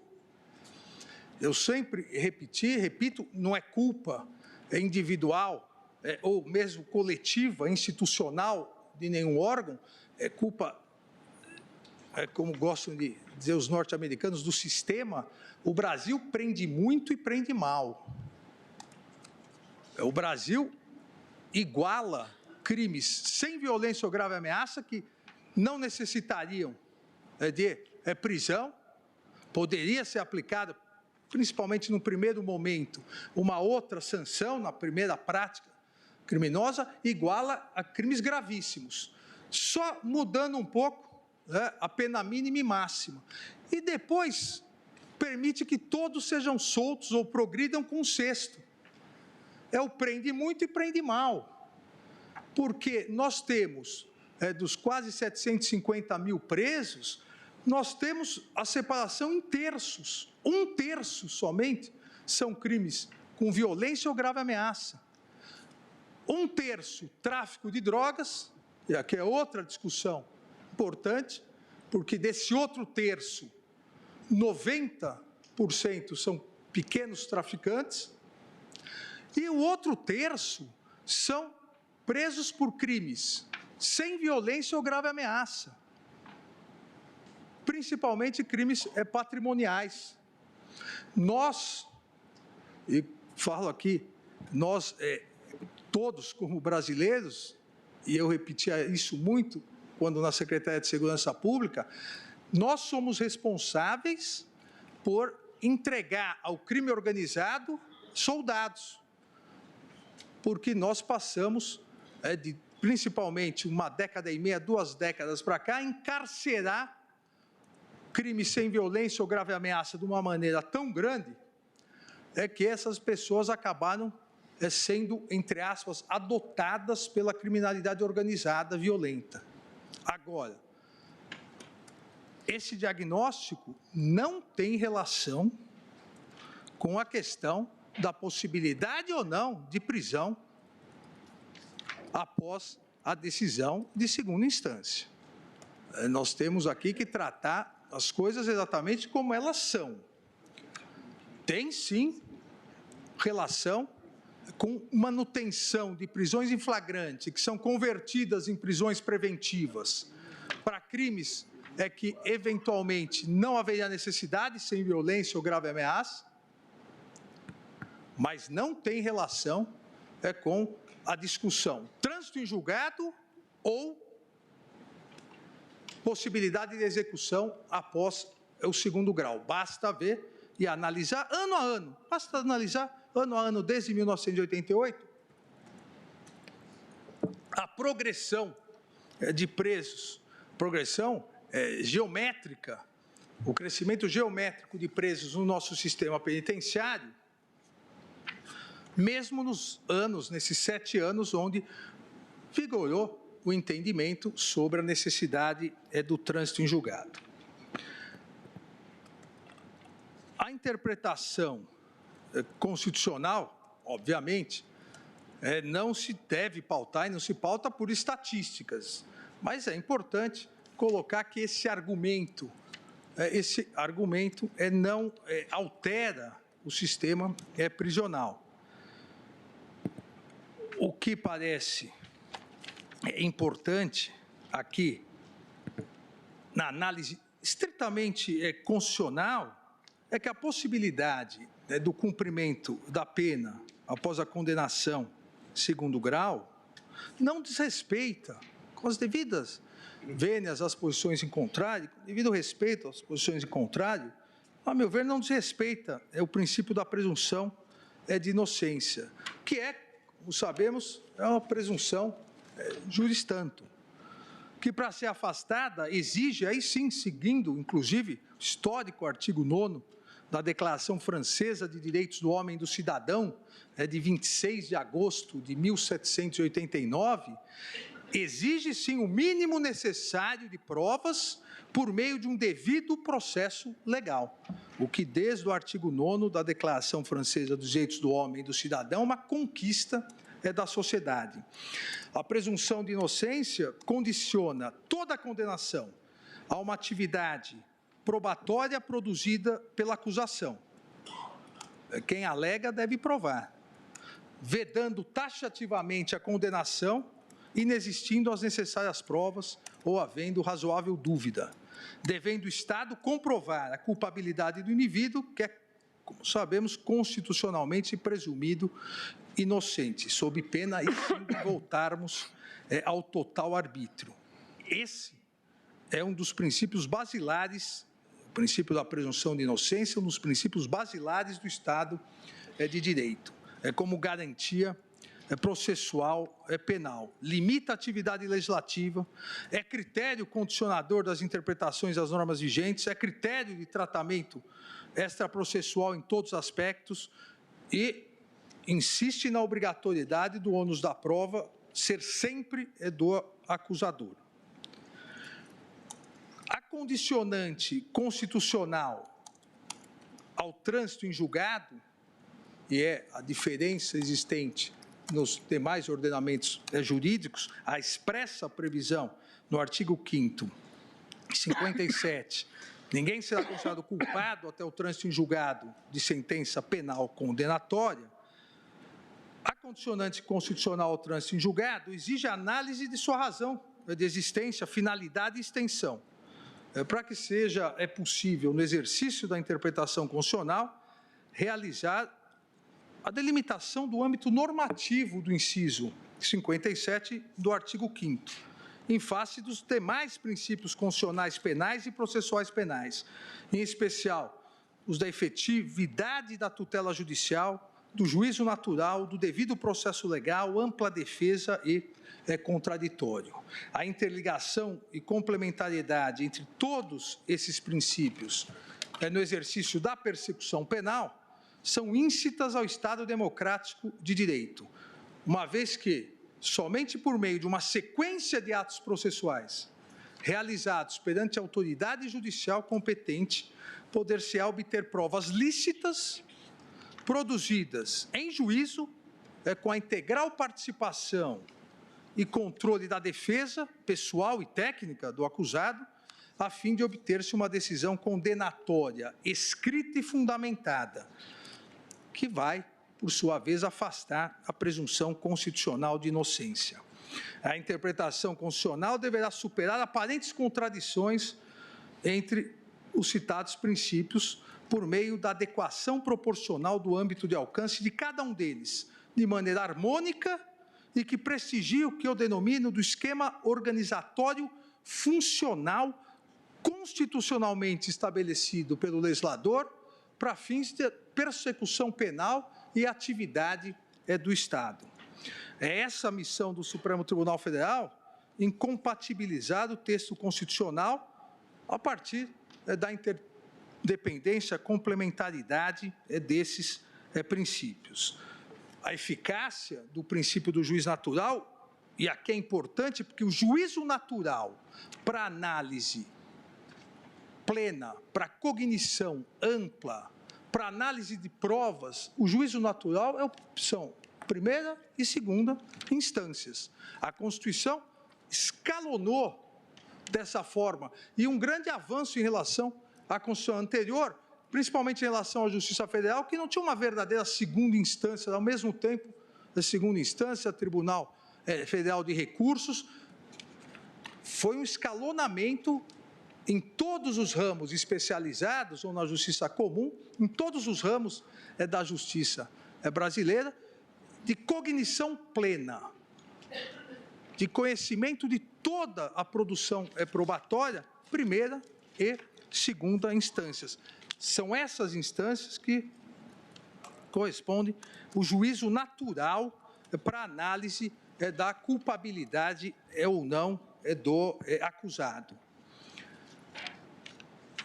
Eu sempre repito, não é culpa individual ou mesmo coletiva, institucional de nenhum órgão, é culpa, como gostam de dizer os norte-americanos, do sistema. O Brasil prende muito e prende mal. O Brasil iguala crimes sem violência ou grave ameaça que não necessitariam de prisão, poderia ser aplicada, principalmente no primeiro momento, uma outra sanção na primeira prática criminosa, iguala a crimes gravíssimos, só mudando um pouco a pena mínima e máxima. E depois permite que todos sejam soltos ou progridam com o sexto. É o prende muito e prende mal. Porque nós temos, dos quase 750 mil presos, nós temos a separação em terços. 1/3 somente são crimes com violência ou grave ameaça. 1/3 tráfico de drogas, e aqui é outra discussão importante, porque desse outro terço, 90% são pequenos traficantes, e o outro terço são presos por crimes sem violência ou grave ameaça, principalmente crimes patrimoniais. Nós, e falo aqui, nós todos como brasileiros, e eu repetia isso muito quando na Secretaria de Segurança Pública, nós somos responsáveis por entregar ao crime organizado soldados, porque nós passamos, principalmente 1,5 décadas, 2 décadas para cá, a encarcerar crimes sem violência ou grave ameaça de uma maneira tão grande, que essas pessoas acabaram sendo, entre aspas, adotadas pela criminalidade organizada violenta. Agora, esse diagnóstico não tem relação com a questão da possibilidade ou não de prisão após a decisão de segunda instância. Nós temos aqui que tratar as coisas exatamente como elas são. Tem, sim, relação com manutenção de prisões em flagrante, que são convertidas em prisões preventivas, para crimes que, eventualmente, não haveria necessidade, sem violência ou grave ameaça, mas não tem relação com a discussão trânsito em julgado ou possibilidade de execução após o segundo grau. Basta ver e analisar ano a ano. Basta analisar ano a ano desde 1988 a progressão de presos, progressão geométrica, o crescimento geométrico de presos no nosso sistema penitenciário, mesmo nesses 7 anos onde vigorou o entendimento sobre a necessidade do trânsito em julgado. A interpretação constitucional, obviamente, não se deve pautar e não se pauta por estatísticas, mas é importante colocar que esse argumento não altera o sistema prisional. O que parece importante aqui, na análise estritamente constitucional, é que a possibilidade do cumprimento da pena após a condenação segundo grau não desrespeita, com as devidas vênias às posições em contrário, devido ao respeito às posições em contrário, a meu ver, não desrespeita o princípio da presunção de inocência, que como sabemos, é uma presunção juris tanto, que para ser afastada exige, aí sim, seguindo, inclusive, o histórico artigo 9º da Declaração Francesa de Direitos do Homem e do Cidadão, de 26 de agosto de 1789, exige sim o mínimo necessário de provas por meio de um devido processo legal, o que desde o artigo 9º da Declaração Francesa dos Direitos do Homem e do Cidadão é uma conquista da sociedade. A presunção de inocência condiciona toda a condenação a uma atividade probatória produzida pela acusação. Quem alega deve provar, vedando taxativamente a condenação, inexistindo as necessárias provas ou havendo razoável dúvida, devendo o Estado comprovar a culpabilidade do indivíduo, que é, como sabemos, constitucionalmente presumido inocente, sob pena aí sim de voltarmos ao total arbítrio. Esse é um dos princípios basilares, o princípio da presunção de inocência, um dos princípios basilares do Estado de Direito, como garantia processual penal. Limita a atividade legislativa, é critério condicionador das interpretações das normas vigentes, é critério de tratamento extraprocessual em todos os aspectos e insiste na obrigatoriedade do ônus da prova ser sempre do acusador. A condicionante constitucional ao trânsito em julgado, e é a diferença existente nos demais ordenamentos jurídicos, a expressa previsão no artigo 5º, 57, ninguém será considerado culpado até o trânsito em julgado de sentença penal condenatória. A condicionante constitucional ao trânsito em julgado exige análise de sua razão de existência, finalidade e extensão. Para que seja possível, no exercício da interpretação constitucional, realizar a delimitação do âmbito normativo do inciso 57 do artigo 5º, em face dos demais princípios constitucionais penais e processuais penais, em especial os da efetividade da tutela judicial, do juízo natural, do devido processo legal, ampla defesa e contraditório. A interligação e complementariedade entre todos esses princípios no exercício da persecução penal são íncitas ao Estado democrático de direito, uma vez que, somente por meio de uma sequência de atos processuais realizados perante a autoridade judicial competente, poder-se-á obter provas lícitas produzidas em juízo com a integral participação e controle da defesa pessoal e técnica do acusado, a fim de obter-se uma decisão condenatória escrita e fundamentada, que vai por sua vez, afastar a presunção constitucional de inocência. A interpretação constitucional deverá superar aparentes contradições entre os citados princípios por meio da adequação proporcional do âmbito de alcance de cada um deles, de maneira harmônica e que prestigie o que eu denomino do esquema organizatório funcional constitucionalmente estabelecido pelo legislador para fins de persecução penal e atividade do Estado. É essa a missão do Supremo Tribunal Federal, incompatibilizar o texto constitucional a partir da interdependência, complementaridade desses princípios. A eficácia do princípio do juiz natural, e aqui é importante porque o juízo natural para análise plena, para cognição ampla, para análise de provas, o juízo natural é opção primeira e segunda instâncias. A Constituição escalonou dessa forma, e um grande avanço em relação à Constituição anterior, principalmente em relação à Justiça Federal, que não tinha uma verdadeira segunda instância, ao mesmo tempo, a segunda instância, Tribunal Federal de Recursos, foi um escalonamento em todos os ramos especializados, ou na justiça comum, em todos os ramos da justiça brasileira, de cognição plena, de conhecimento de toda a produção probatória, primeira e segunda instâncias. São essas instâncias que correspondem o juízo natural para análise da culpabilidade ou não do acusado.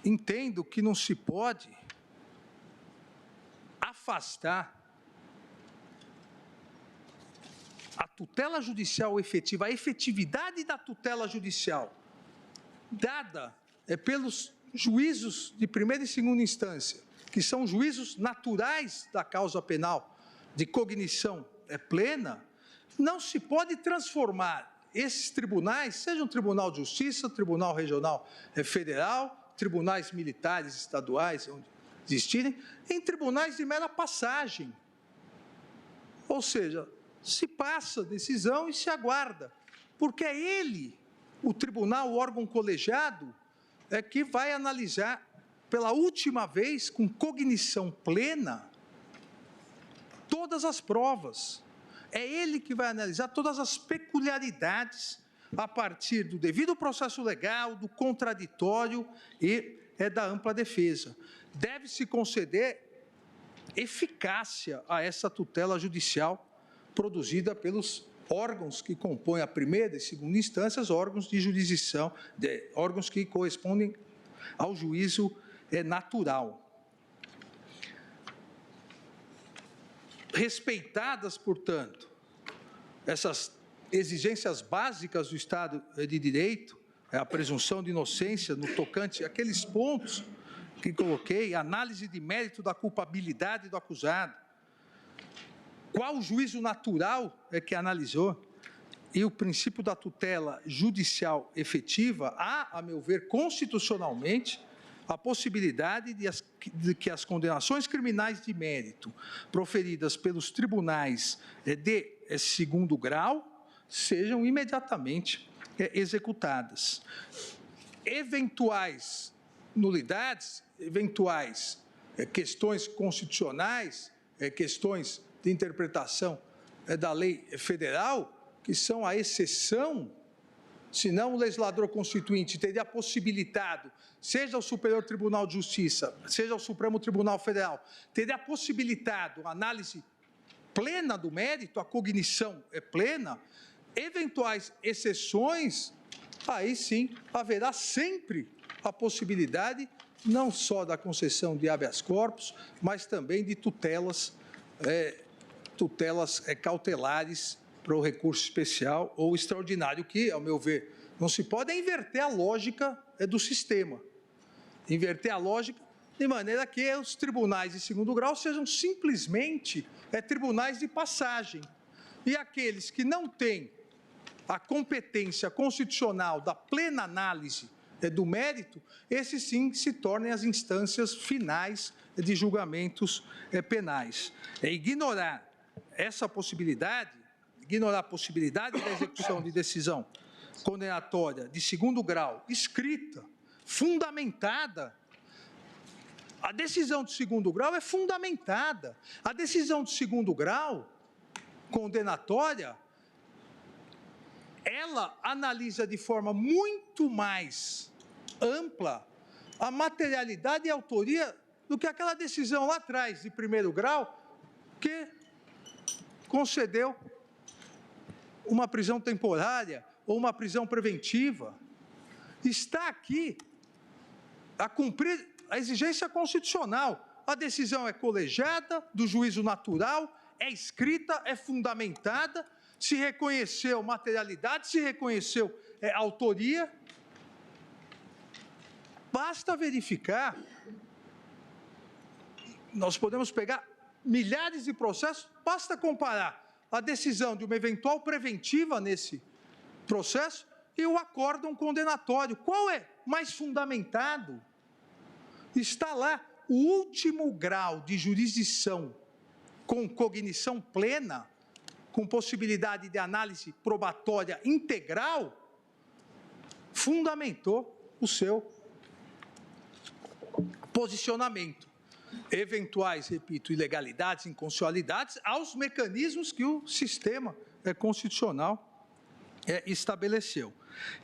Entendo que não se pode afastar a tutela judicial efetiva, a efetividade da tutela judicial dada pelos juízos de primeira e segunda instância, que são juízos naturais da causa penal, de cognição plena, não se pode transformar esses tribunais, seja um tribunal de justiça, tribunal regional federal, tribunais militares estaduais, onde existirem, em tribunais de mera passagem. Ou seja, se passa decisão e se aguarda, porque é ele, o tribunal, o órgão colegiado, que vai analisar pela última vez, com cognição plena, todas as provas. É ele que vai analisar todas as peculiaridades a partir do devido processo legal, do contraditório e da ampla defesa. Deve-se conceder eficácia a essa tutela judicial produzida pelos órgãos que compõem a primeira e segunda instâncias, órgãos de jurisdição, órgãos que correspondem ao juízo natural. Respeitadas, portanto, essas exigências básicas do Estado de Direito, a presunção de inocência no tocante àqueles pontos que coloquei, análise de mérito da culpabilidade do acusado, qual o juízo natural que analisou, e o princípio da tutela judicial efetiva, há, a meu ver, constitucionalmente, a possibilidade de que as condenações criminais de mérito proferidas pelos tribunais de segundo grau sejam imediatamente executadas. Eventuais nulidades, eventuais questões constitucionais, questões de interpretação da lei federal, que são a exceção, senão o legislador constituinte teria possibilitado, seja o Superior Tribunal de Justiça, seja o Supremo Tribunal Federal, teria possibilitado a análise plena do mérito, a cognição plena, eventuais exceções, aí sim haverá sempre a possibilidade não só da concessão de habeas corpus, mas também de tutelas cautelares para o recurso especial ou extraordinário, que, ao meu ver, não se pode inverter a lógica do sistema. Inverter a lógica de maneira que os tribunais de segundo grau sejam simplesmente tribunais de passagem. E aqueles que não têm a competência constitucional da plena análise do mérito, esses sim se tornem as instâncias finais de julgamentos penais. Ignorar essa possibilidade, ignorar a possibilidade da execução de decisão condenatória de segundo grau, escrita, fundamentada. A decisão de segundo grau é fundamentada. A decisão de segundo grau condenatória, ela analisa de forma muito mais ampla a materialidade e a autoria do que aquela decisão lá atrás, de primeiro grau, que concedeu uma prisão temporária ou uma prisão preventiva. Está aqui a cumprir a exigência constitucional. A decisão é colegiada, do juízo natural, é escrita, é fundamentada, se reconheceu materialidade, se reconheceu autoria. Basta verificar, nós podemos pegar milhares de processos, basta comparar a decisão de uma eventual preventiva nesse processo e o acórdão condenatório. Qual é mais fundamentado? Está lá o último grau de jurisdição com cognição plena, com possibilidade de análise probatória integral, fundamentou o seu posicionamento. Eventuais, repito, ilegalidades, inconstitucionalidades, aos mecanismos que o sistema constitucional estabeleceu.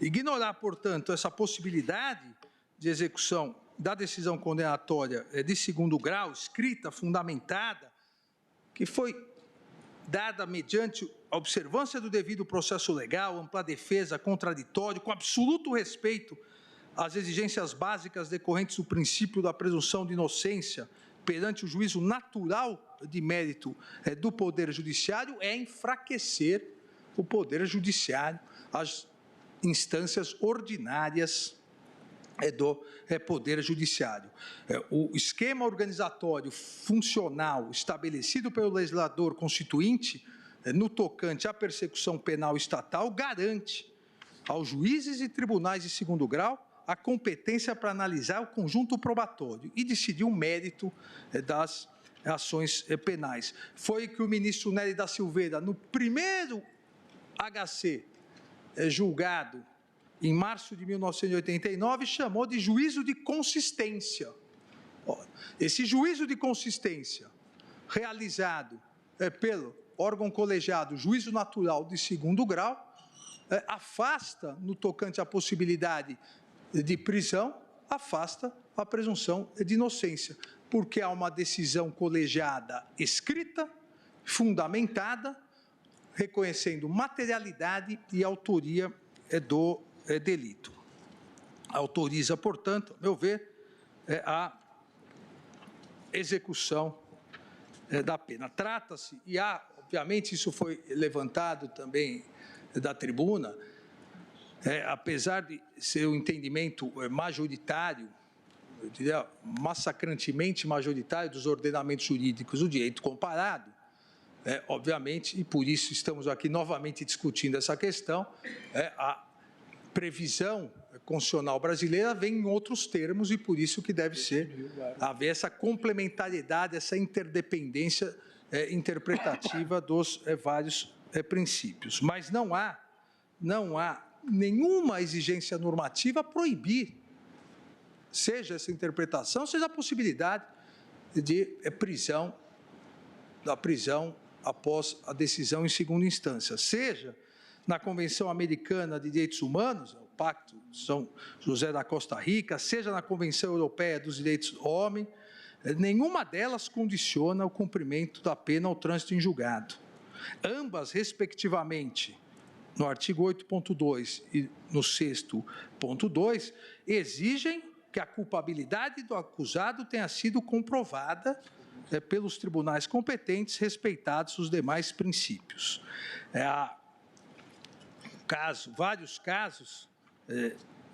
Ignorar, portanto, essa possibilidade de execução da decisão condenatória de segundo grau, escrita, fundamentada, que foi dada mediante a observância do devido processo legal, ampla defesa, contraditório, com absoluto respeito às exigências básicas decorrentes do princípio da presunção de inocência perante o juízo natural de mérito do Poder Judiciário, é enfraquecer o Poder Judiciário, as instâncias ordinárias do Poder Judiciário. O esquema organizatório funcional estabelecido pelo legislador constituinte no tocante à persecução penal estatal garante aos juízes e tribunais de segundo grau a competência para analisar o conjunto probatório e decidir o mérito das ações penais. Foi que o ministro Nery da Silveira, no primeiro HC julgado em março de 1989, chamou de juízo de consistência. Esse juízo de consistência, realizado pelo órgão colegiado juízo natural de segundo grau, afasta, no tocante à possibilidade de prisão, afasta a presunção de inocência, porque há uma decisão colegiada escrita, fundamentada, reconhecendo materialidade e autoria do delito. Autoriza, portanto, a meu ver, a execução da pena. Trata-se, e há, obviamente, isso foi levantado também da tribuna, apesar de ser um entendimento majoritário, eu diria massacrantemente majoritário dos ordenamentos jurídicos, o direito comparado, obviamente, e por isso estamos aqui novamente discutindo essa questão, a previsão constitucional brasileira vem em outros termos e por isso que deve haver essa complementariedade, essa interdependência interpretativa dos vários princípios. Mas não há nenhuma exigência normativa a proibir, seja essa interpretação, seja a possibilidade de prisão, da prisão após a decisão em segunda instância, seja na Convenção Americana de Direitos Humanos, o Pacto de São José da Costa Rica, seja na Convenção Europeia dos Direitos do Homem, nenhuma delas condiciona o cumprimento da pena ao trânsito em julgado. Ambas, respectivamente, no artigo 8.2 e no 6º.2, exigem que a culpabilidade do acusado tenha sido comprovada pelos tribunais competentes, respeitados os demais princípios. Vários casos,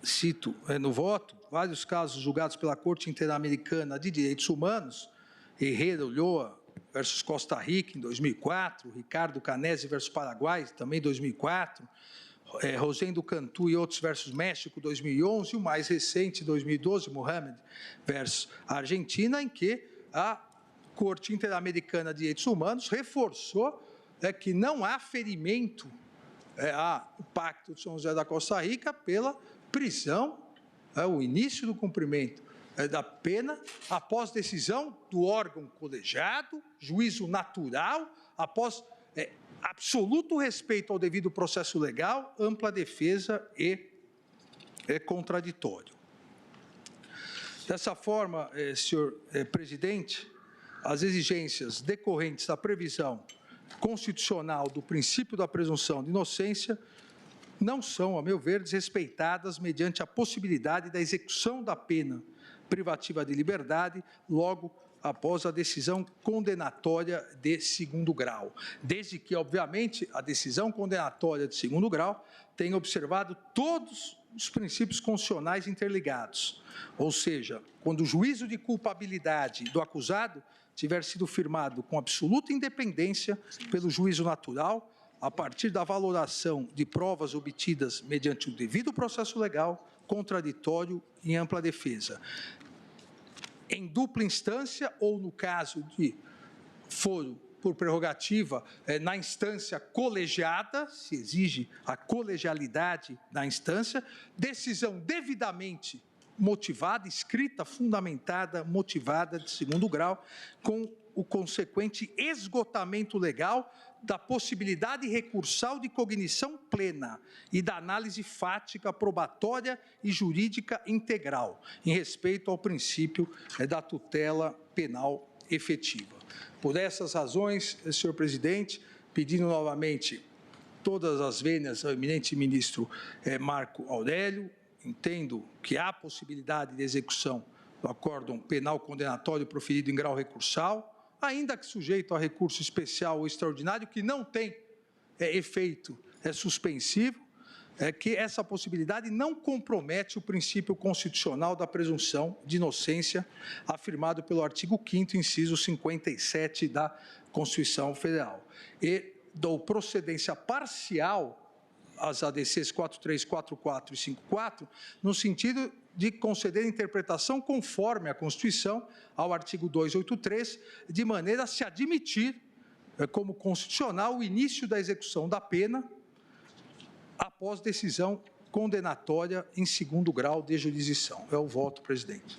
cito no voto, vários casos julgados pela Corte Interamericana de Direitos Humanos, Herrera Ulloa versus Costa Rica, em 2004, Ricardo Canese versus Paraguai, também em 2004, Rosendo Cantu e outros versus México, 2011, e o mais recente, 2012, Mohamed versus Argentina, em que a Corte Interamericana de Direitos Humanos reforçou que não há ferimento ao Pacto de São José da Costa Rica pela prisão, o início do cumprimento da pena após decisão do órgão colegiado, juízo natural, após absoluto respeito ao devido processo legal, ampla defesa e contraditório. Dessa forma, senhor presidente, as exigências decorrentes da previsão constitucional do princípio da presunção de inocência não são, a meu ver, desrespeitadas mediante a possibilidade da execução da pena privativa de liberdade logo após a decisão condenatória de segundo grau, desde que, obviamente, a decisão condenatória de segundo grau tenha observado todos os princípios constitucionais interligados, ou seja, quando o juízo de culpabilidade do acusado tiver sido firmado com absoluta independência pelo juízo natural, a partir da valoração de provas obtidas mediante o devido processo legal, contraditório e ampla defesa. Em dupla instância ou, no caso de foro por prerrogativa, na instância colegiada, se exige a colegialidade da instância, decisão devidamente motivada, escrita, fundamentada, motivada de segundo grau, com o consequente esgotamento legal da possibilidade recursal de cognição plena e da análise fática, probatória e jurídica integral, em respeito ao princípio da tutela penal efetiva. Por essas razões, senhor presidente, pedindo novamente todas as vênias ao eminente ministro Marco Aurélio, entendo que há possibilidade de execução do acórdão penal condenatório proferido em grau recursal, ainda que sujeito a recurso especial ou extraordinário, que não tem efeito suspensivo, que essa possibilidade não compromete o princípio constitucional da presunção de inocência, afirmado pelo artigo 5º, inciso 57 da Constituição Federal. E dou procedência parcial às ADCs 43, 44 e 54, no sentido de conceder interpretação conforme a Constituição ao artigo 283, de maneira a se admitir como constitucional o início da execução da pena após decisão condenatória em segundo grau de jurisdição. É o voto, presidente.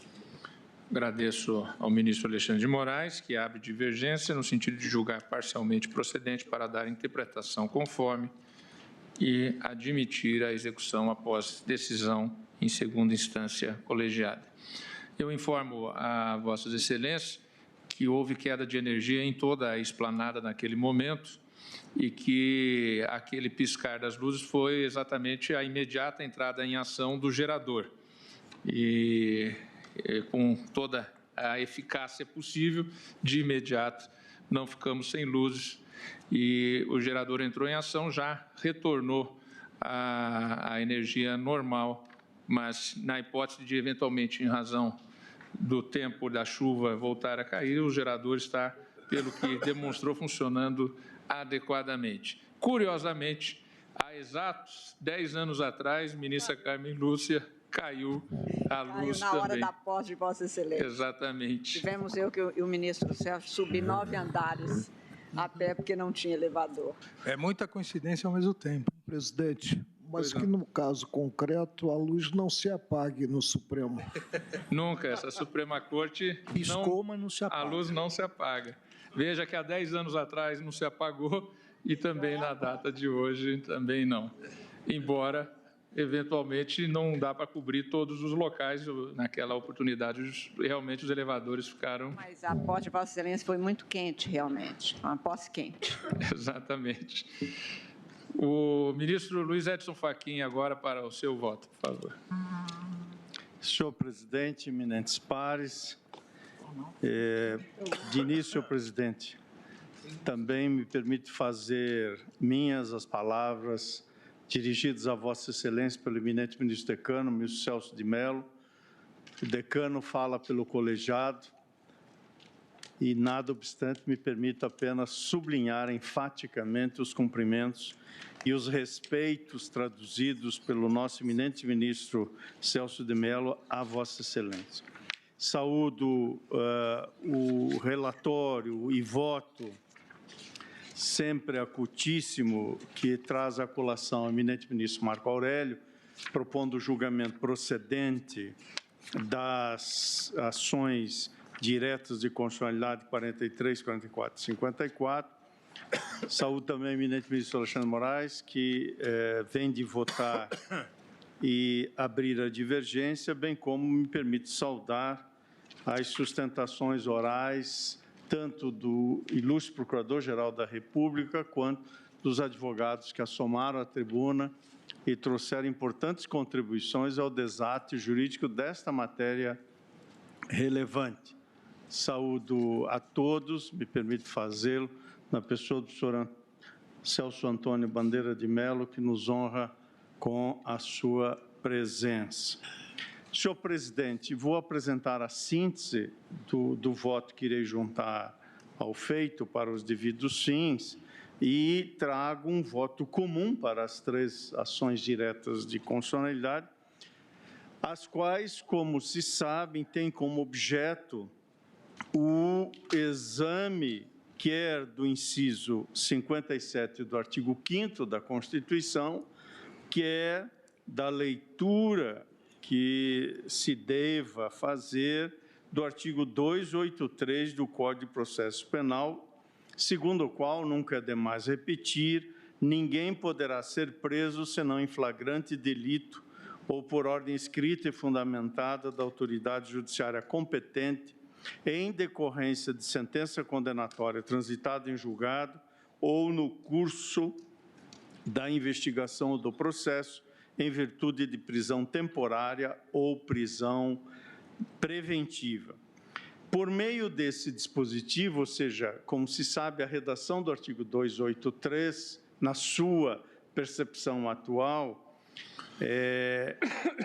Agradeço ao ministro Alexandre de Moraes, que abre divergência no sentido de julgar parcialmente procedente para dar interpretação conforme e admitir a execução após decisão em segunda instância colegiada. Eu informo a Vossas Excelências que houve queda de energia em toda a esplanada naquele momento e que aquele piscar das luzes foi exatamente a imediata entrada em ação do gerador. E com toda a eficácia possível, de imediato, não ficamos sem luzes e o gerador entrou em ação, já retornou a energia normal, mas na hipótese de, eventualmente, em razão do tempo da chuva voltar a cair, o gerador está, pelo que demonstrou, funcionando adequadamente. Curiosamente, há exatos 10 anos atrás, ministra Carmen Lúcia, caiu a luz na também. hora da posse de Vossa Excelência. Exatamente. Tivemos eu e o ministro Celso subir 9 andares a pé porque não tinha elevador. É muita coincidência ao mesmo tempo. Presidente, mas que no caso concreto a luz não se apague no Supremo. Nunca, essa Suprema Corte, Piscou, mas não se apaga. a luz não se apaga. Veja que há 10 anos atrás não se apagou e também na data de hoje também não. Embora, eventualmente, não dá para cobrir todos os locais. Naquela oportunidade, realmente, os elevadores ficaram... Mas a posse de Vossa Excelência foi muito quente, realmente. Uma posse quente. Exatamente. O ministro Luiz Edson Fachin, agora para o seu voto, por favor. Senhor presidente, eminentes pares, de início, senhor presidente, também me permite fazer minhas as palavras dirigidas a Vossa Excelência pelo eminente ministro decano, ministro Celso de Mello. O decano fala pelo colegiado e, nada obstante, me permito apenas sublinhar enfaticamente os cumprimentos e os respeitos traduzidos pelo nosso eminente ministro Celso de Mello a Vossa Excelência. Saúdo o relatório e voto sempre acutíssimo que traz à colação o eminente ministro Marco Aurélio, propondo o julgamento procedente das ações diretas de constitucionalidade 43, 44 e 54. Saúdo também o eminente ministro Alexandre Moraes, que vem de votar e abrir a divergência, bem como me permite saudar as sustentações orais, tanto do ilustre Procurador-Geral da República, quanto dos advogados que assomaram à tribuna e trouxeram importantes contribuições ao desate jurídico desta matéria relevante. Saúdo a todos, me permite fazê-lo, na pessoa do senhor Celso Antônio Bandeira de Mello, que nos honra com a sua presença. Senhor presidente, vou apresentar a síntese do voto que irei juntar ao feito para os devidos fins e trago um voto comum para as 3 ações diretas de constitucionalidade, as quais, como se sabe, têm como objeto o exame quer do inciso 57 do artigo 5º da Constituição, quer da leitura que se deva fazer do artigo 283 do Código de Processo Penal, segundo o qual, nunca é demais repetir, ninguém poderá ser preso senão em flagrante delito ou por ordem escrita e fundamentada da autoridade judiciária competente, em decorrência de sentença condenatória transitada em julgado ou no curso da investigação ou do processo, em virtude de prisão temporária ou prisão preventiva. Por meio desse dispositivo, ou seja, como se sabe, a redação do artigo 283, na sua percepção atual,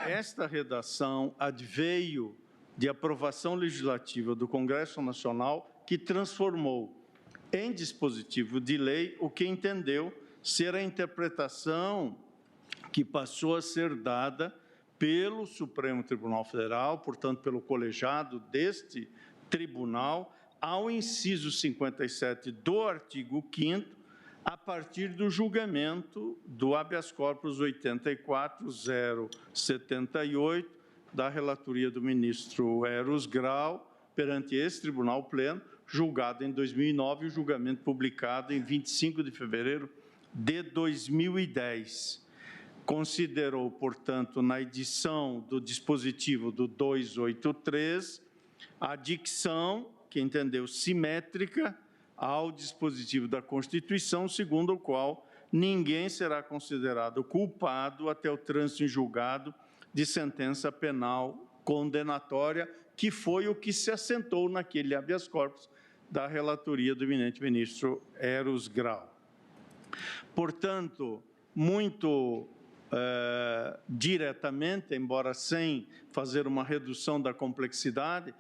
esta redação adveio de aprovação legislativa do Congresso Nacional, que transformou em dispositivo de lei o que entendeu ser a interpretação que passou a ser dada pelo Supremo Tribunal Federal, portanto, pelo colegiado deste tribunal, ao inciso 57 do artigo 5º, a partir do julgamento do habeas corpus 84.078, da relatoria do ministro Eros Grau, perante esse tribunal pleno, julgado em 2009 e o julgamento publicado em 25 de fevereiro de 2010. Considerou, portanto, na edição do dispositivo do 283, a dicção, que entendeu simétrica, ao dispositivo da Constituição, segundo o qual ninguém será considerado culpado até o trânsito em julgado de sentença penal condenatória, que foi o que se assentou naquele habeas corpus da relatoria do eminente ministro Eros Grau. Portanto, muito diretamente, embora sem fazer uma redução da complexidade,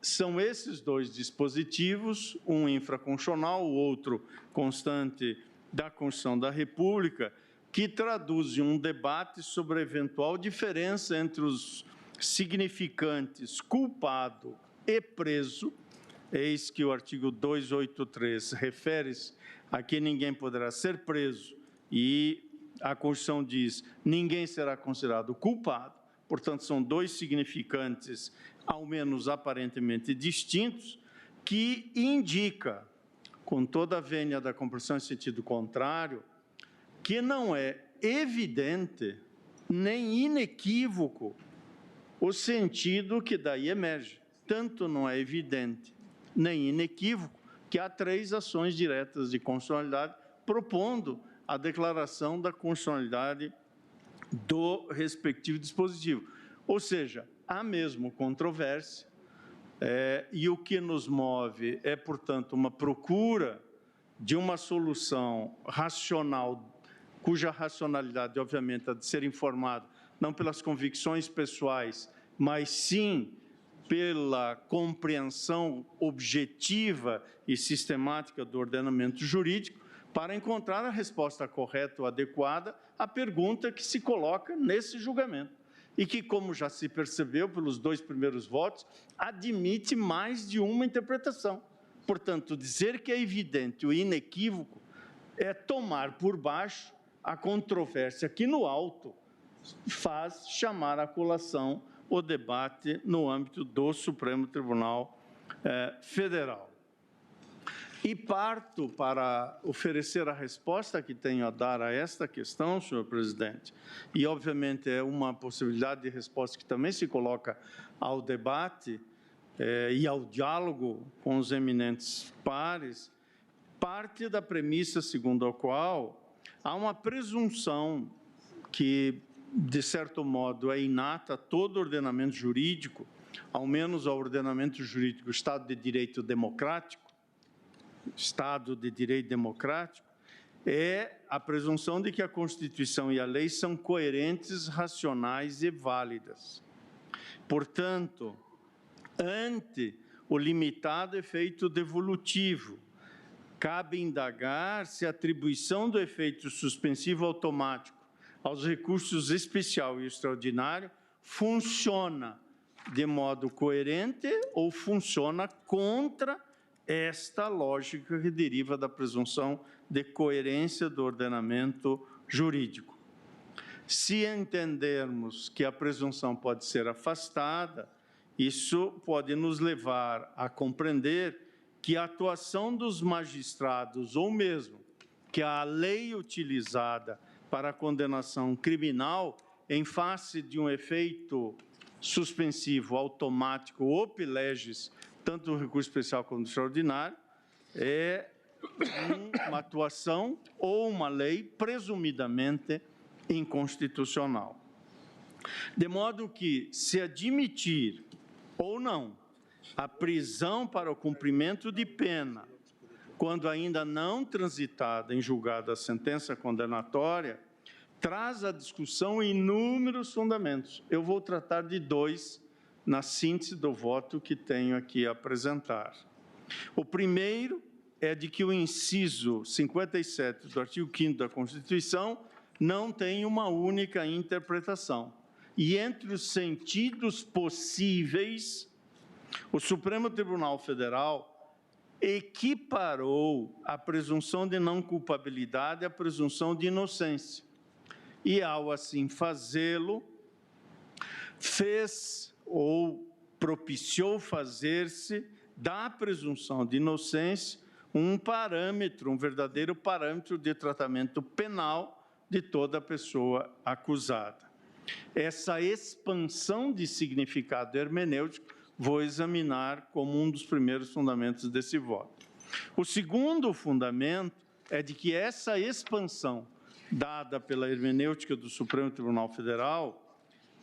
são esses 2 dispositivos, um infraconstitucional, o outro constante da Constituição da República, que traduzem um debate sobre a eventual diferença entre os significantes culpado e preso. Eis que o artigo 283 refere-se a que ninguém poderá ser preso e a Constituição diz ninguém será considerado culpado. Portanto, são 2 significantes, ao menos aparentemente distintos, que indica, com toda a vênia da compreensão em sentido contrário, que não é evidente nem inequívoco o sentido que daí emerge. Tanto não é evidente nem inequívoco que há 3 ações diretas de constitucionalidade propondo a declaração da constitucionalidade do respectivo dispositivo. Ou seja, há mesmo controvérsia, e o que nos move é, portanto, uma procura de uma solução racional, cuja racionalidade, obviamente, há de ser informada não pelas convicções pessoais, mas sim pela compreensão objetiva e sistemática do ordenamento jurídico, para encontrar a resposta correta ou adequada à pergunta que se coloca nesse julgamento, e que, como já se percebeu pelos 2 primeiros votos, admite mais de uma interpretação. Portanto, dizer que é evidente ou inequívoco é tomar por baixo a controvérsia que, no alto, faz chamar à colação o debate no âmbito do Supremo Tribunal Federal. E parto para oferecer a resposta que tenho a dar a esta questão, senhor presidente, e, obviamente, é uma possibilidade de resposta que também se coloca ao debate e ao diálogo com os eminentes pares, parte da premissa segundo a qual há uma presunção que, de certo modo, é inata a todo ordenamento jurídico, ao menos ao ordenamento jurídico, Estado de Direito Democrático, Estado de Direito Democrático, é a presunção de que a Constituição e a lei são coerentes, racionais e válidas. Portanto, ante o limitado efeito devolutivo, cabe indagar se a atribuição do efeito suspensivo automático aos recursos especial e extraordinário funciona de modo coerente ou funciona contra esta lógica que deriva da presunção de coerência do ordenamento jurídico. Se entendermos que a presunção pode ser afastada, isso pode nos levar a compreender que a atuação dos magistrados, ou mesmo que a lei utilizada para a condenação criminal, em face de um efeito suspensivo automático ou ope legis, tanto do recurso especial como do extraordinário, é uma atuação ou uma lei presumidamente inconstitucional. De modo que, se admitir ou não a prisão para o cumprimento de pena, quando ainda não transitada em julgado a sentença condenatória, traz à discussão inúmeros fundamentos. Eu vou tratar de 2 na síntese do voto que tenho aqui a apresentar. O primeiro é de que o inciso 57 do artigo 5º da Constituição não tem uma única interpretação. E entre os sentidos possíveis, o Supremo Tribunal Federal equiparou a presunção de não culpabilidade à presunção de inocência. E, ao assim fazê-lo, fez ou propiciou fazer-se da presunção de inocência um parâmetro, um verdadeiro parâmetro de tratamento penal de toda pessoa acusada. Essa expansão de significado hermenêutico vou examinar como um dos primeiros fundamentos desse voto. O segundo fundamento é de que essa expansão dada pela hermenêutica do Supremo Tribunal Federal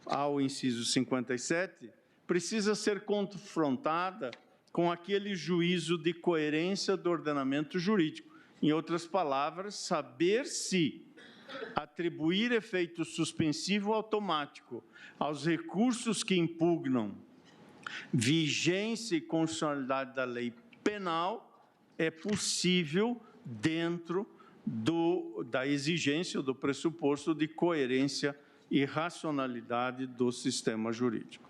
ao inciso 57, precisa ser confrontada com aquele juízo de coerência do ordenamento jurídico. Em outras palavras, saber se atribuir efeito suspensivo automático aos recursos que impugnam vigência e constitucionalidade da lei penal é possível dentro da exigência, do pressuposto de coerência e racionalidade do sistema jurídico.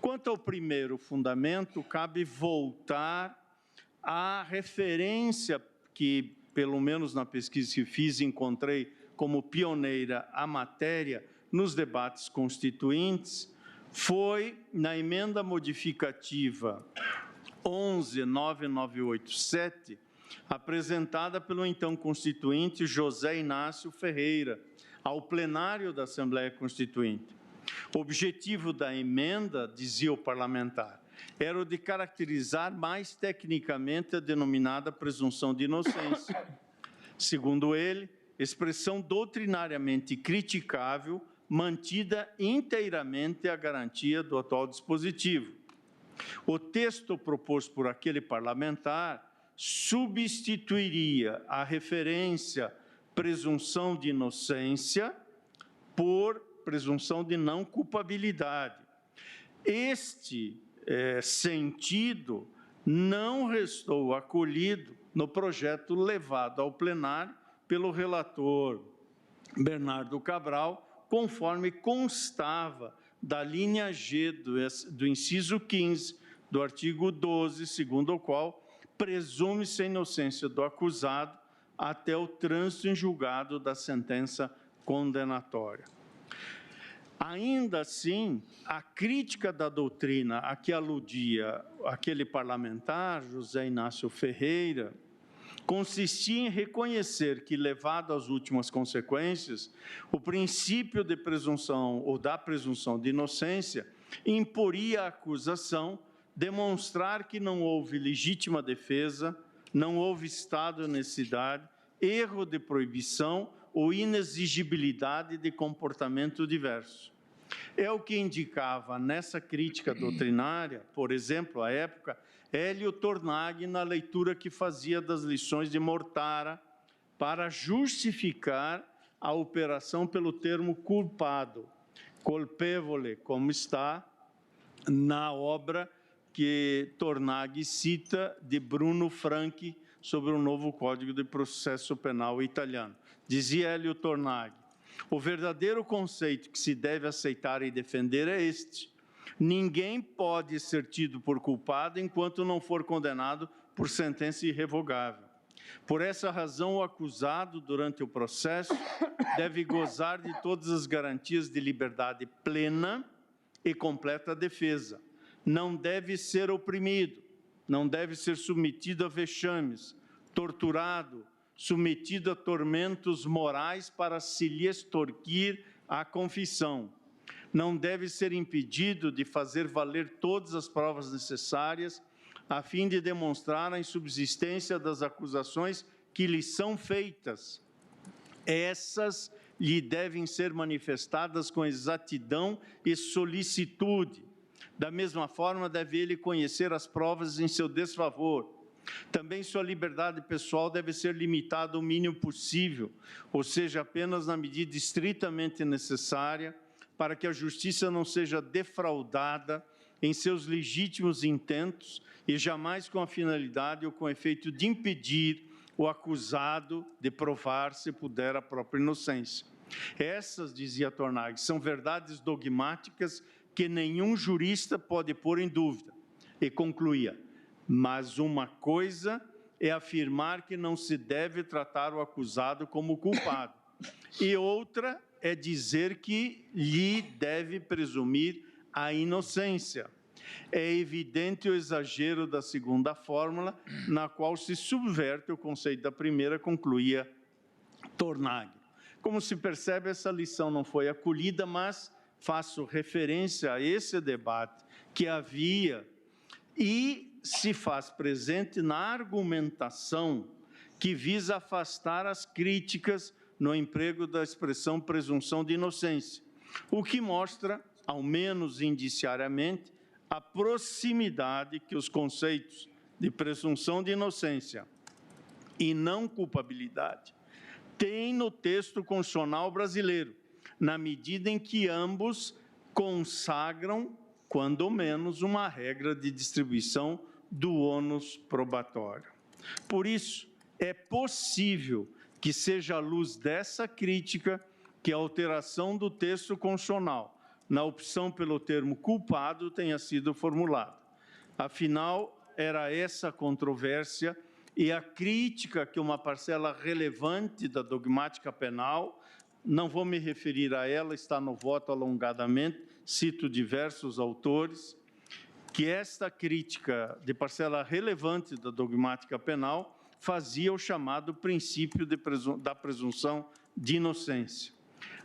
Quanto ao primeiro fundamento, cabe voltar à referência que, pelo menos na pesquisa que fiz, encontrei como pioneira a matéria nos debates constituintes, foi na emenda modificativa 11.9987, apresentada pelo então constituinte José Inácio Ferreira, ao plenário da Assembleia Constituinte. O objetivo da emenda, dizia o parlamentar, era o de caracterizar mais tecnicamente a denominada presunção de inocência. Segundo ele, expressão doutrinariamente criticável, mantida inteiramente a garantia do atual dispositivo. O texto proposto por aquele parlamentar substituiria a referência presunção de inocência por presunção de não culpabilidade. Este sentido não restou acolhido no projeto levado ao plenário pelo relator Bernardo Cabral, conforme constava da linha G do inciso 15 do artigo 12, segundo o qual presume-se a inocência do acusado até o trânsito em julgado da sentença condenatória. Ainda assim, a crítica da doutrina a que aludia aquele parlamentar, José Inácio Ferreira, consistia em reconhecer que, levado às últimas consequências, o princípio de presunção ou da presunção de inocência imporia à acusação demonstrar que não houve legítima defesa, não houve estado de necessidade, erro de proibição ou inexigibilidade de comportamento diverso. É o que indicava nessa crítica doutrinária, por exemplo, à época, Hélio Tornaghi, na leitura que fazia das lições de Mortara, para justificar a operação pelo termo culpado, colpevole, como está na obra que Tornaghi cita de Bruno Franchi sobre o novo Código de Processo Penal italiano. Dizia Hélio Tornaghi: o verdadeiro conceito que se deve aceitar e defender é este: ninguém pode ser tido por culpado enquanto não for condenado por sentença irrevogável. Por essa razão, o acusado, durante o processo, deve gozar de todas as garantias de liberdade plena e completa defesa. Não deve ser oprimido, não deve ser submetido a vexames, torturado, submetido a tormentos morais para se lhe extorquir a confissão. Não deve ser impedido de fazer valer todas as provas necessárias a fim de demonstrar a insubsistência das acusações que lhe são feitas. Essas lhe devem ser manifestadas com exatidão e solicitude. Da mesma forma, deve ele conhecer as provas em seu desfavor. Também sua liberdade pessoal deve ser limitada ao mínimo possível, ou seja, apenas na medida estritamente necessária, para que a justiça não seja defraudada em seus legítimos intentos e jamais com a finalidade ou com o efeito de impedir o acusado de provar, se puder, a própria inocência. Essas, dizia Tornaghi, são verdades dogmáticas que nenhum jurista pode pôr em dúvida. E concluía: mas uma coisa é afirmar que não se deve tratar o acusado como culpado, e outra é dizer que lhe deve presumir a inocência. É evidente o exagero da segunda fórmula, na qual se subverte o conceito da primeira, concluía Tornaghi. Como se percebe, essa lição não foi acolhida, mas faço referência a esse debate que havia e se faz presente na argumentação que visa afastar as críticas no emprego da expressão presunção de inocência, o que mostra, ao menos indiciariamente, a proximidade que os conceitos de presunção de inocência e não culpabilidade têm no texto constitucional brasileiro, na medida em que ambos consagram, quando menos, uma regra de distribuição do ônus probatório. Por isso, é possível que seja à luz dessa crítica que a alteração do texto constitucional na opção pelo termo culpado tenha sido formulada. Afinal, era essa a controvérsia e a crítica que uma parcela relevante da dogmática penal, não vou me referir a ela, está no voto alongadamente, cito diversos autores, que esta crítica de parcela relevante da dogmática penal fazia o chamado princípio da presunção de inocência.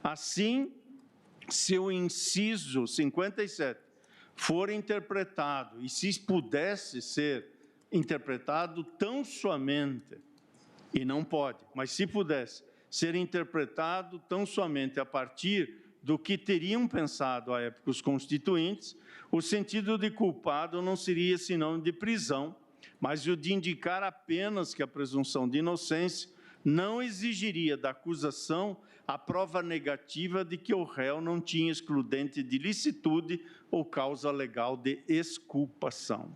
Assim, se o inciso 57 for interpretado, e se pudesse ser interpretado tão somente, e não pode, mas se pudesse ser interpretado tão somente a partir do que teriam pensado à época os constituintes, o sentido de culpado não seria sinônimo de prisão, mas o de indicar apenas que a presunção de inocência não exigiria da acusação a prova negativa de que o réu não tinha excludente de licitude ou causa legal de exculpação.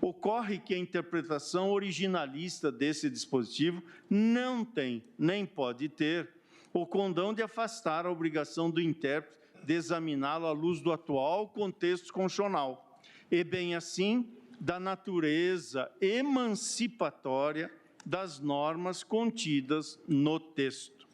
Ocorre que a interpretação originalista desse dispositivo não tem, nem pode ter, o condão de afastar a obrigação do intérprete de examiná-lo à luz do atual contexto constitucional, e bem assim da natureza emancipatória das normas contidas no texto.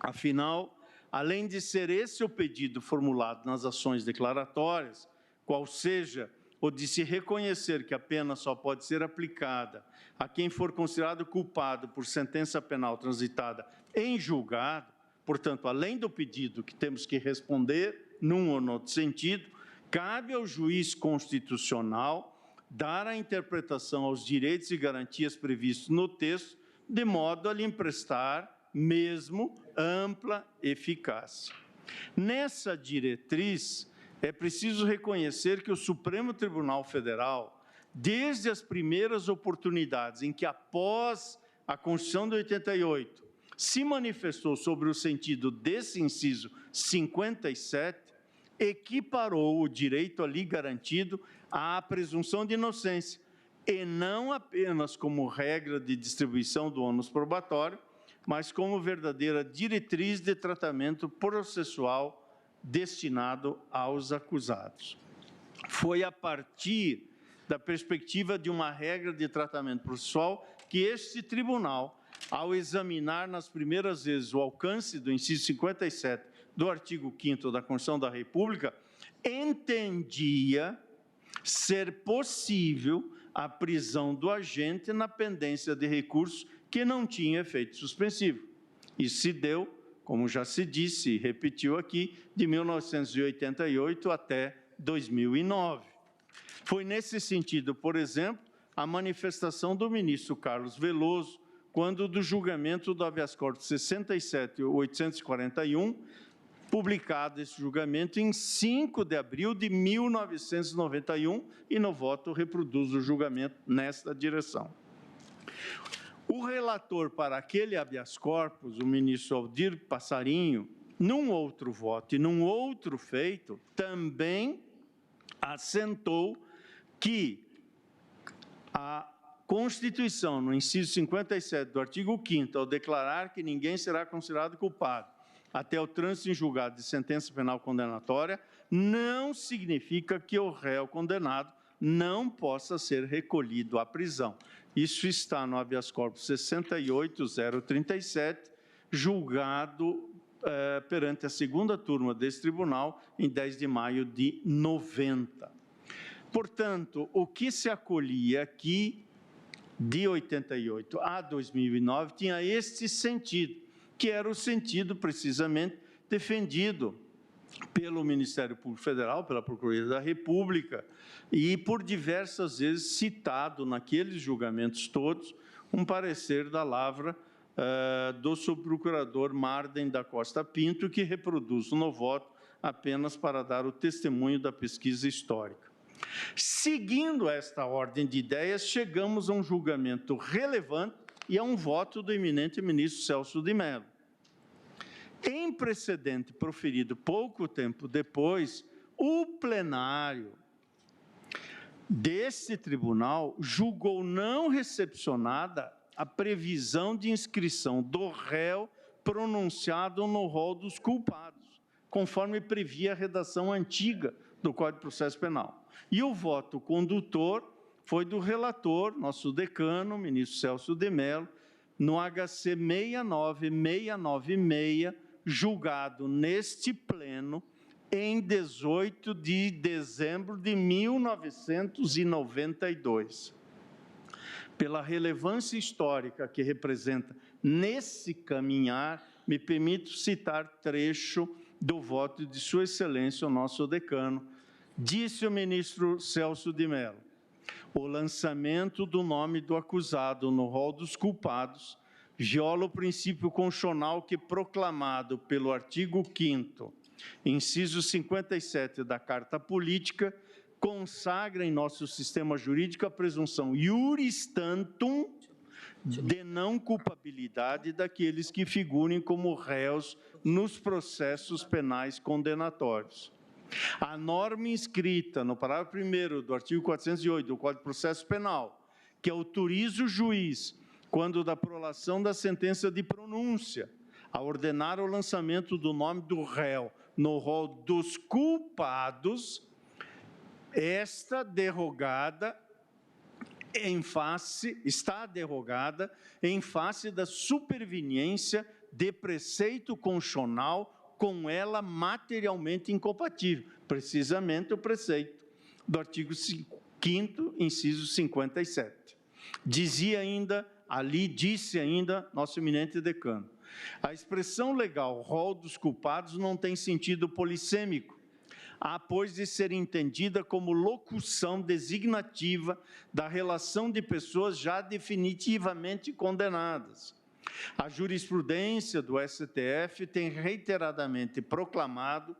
Afinal, além de ser esse o pedido formulado nas ações declaratórias, qual seja o de se reconhecer que a pena só pode ser aplicada a quem for considerado culpado por sentença penal transitada em julgado, portanto, além do pedido que temos que responder, num ou no outro sentido, cabe ao juiz constitucional dar a interpretação aos direitos e garantias previstos no texto, de modo a lhe emprestar mesmo ampla eficácia. Nessa diretriz, é preciso reconhecer que o Supremo Tribunal Federal, desde as primeiras oportunidades em que, após a Constituição de 88, se manifestou sobre o sentido desse inciso 57, equiparou o direito ali garantido à presunção de inocência, e não apenas como regra de distribuição do ônus probatório, mas como verdadeira diretriz de tratamento processual destinado aos acusados. Foi a partir da perspectiva de uma regra de tratamento processual que este tribunal, ao examinar nas primeiras vezes o alcance do inciso 57 do artigo 5º da Constituição da República, entendia ser possível a prisão do agente na pendência de recurso que não tinha efeito suspensivo. Isso se deu, como já se disse e repetiu aqui, de 1988 até 2009. Foi nesse sentido, por exemplo, a manifestação do ministro Carlos Veloso, quando do julgamento do habeas corpus 67.841, publicado esse julgamento em 5 de abril de 1991, e no voto reproduz o julgamento nesta direção. O relator para aquele habeas corpus, o ministro Aldir Passarinho, num outro voto e num outro feito, também assentou que a Constituição, no inciso 57 do artigo 5º, ao declarar que ninguém será considerado culpado até o trânsito em julgado de sentença penal condenatória, não significa que o réu condenado não possa ser recolhido à prisão. Isso está no habeas corpus 68.037, julgado perante a segunda turma desse tribunal em 10 de maio de 90. Portanto, o que se acolhia aqui, de 88 a 2009, tinha este sentido, que era o sentido, precisamente, defendido pelo Ministério Público Federal, pela Procuradoria da República, e por diversas vezes citado naqueles julgamentos todos, um parecer da lavra do subprocurador Marden da Costa Pinto, que reproduz no voto apenas para dar o testemunho da pesquisa histórica. Seguindo esta ordem de ideias, chegamos a um julgamento relevante e a um voto do eminente ministro Celso de Mello. Em precedente proferido pouco tempo depois, o plenário deste tribunal julgou não recepcionada a previsão de inscrição do réu pronunciado no rol dos culpados, conforme previa a redação antiga do Código de Processo Penal. E o voto condutor foi do relator, nosso decano, ministro Celso de Mello, no HC 69696, julgado neste pleno em 18 de dezembro de 1992. Pela relevância histórica que representa nesse caminhar, me permito citar trecho do voto de Sua Excelência, o nosso decano. Disse o ministro Celso de Mello: o lançamento do nome do acusado no rol dos culpados viola o princípio constitucional que, proclamado pelo artigo 5º, inciso 57 da Carta Política, consagra em nosso sistema jurídico a presunção iuris tantum de não culpabilidade daqueles que figurem como réus nos processos penais condenatórios. A norma inscrita no parágrafo 1º do artigo 408 do Código de Processo Penal, que autoriza o juiz, quando da prolação da sentença de pronúncia, a ordenar o lançamento do nome do réu no rol dos culpados, está derrogada em face da superveniência de preceito constitucional com ela materialmente incompatível, precisamente o preceito do artigo 5º, inciso 57. Disse ainda nosso eminente decano, a expressão legal rol dos culpados não tem sentido polissêmico, há, pois, de ser entendida como locução designativa da relação de pessoas já definitivamente condenadas. A jurisprudência do STF tem reiteradamente proclamado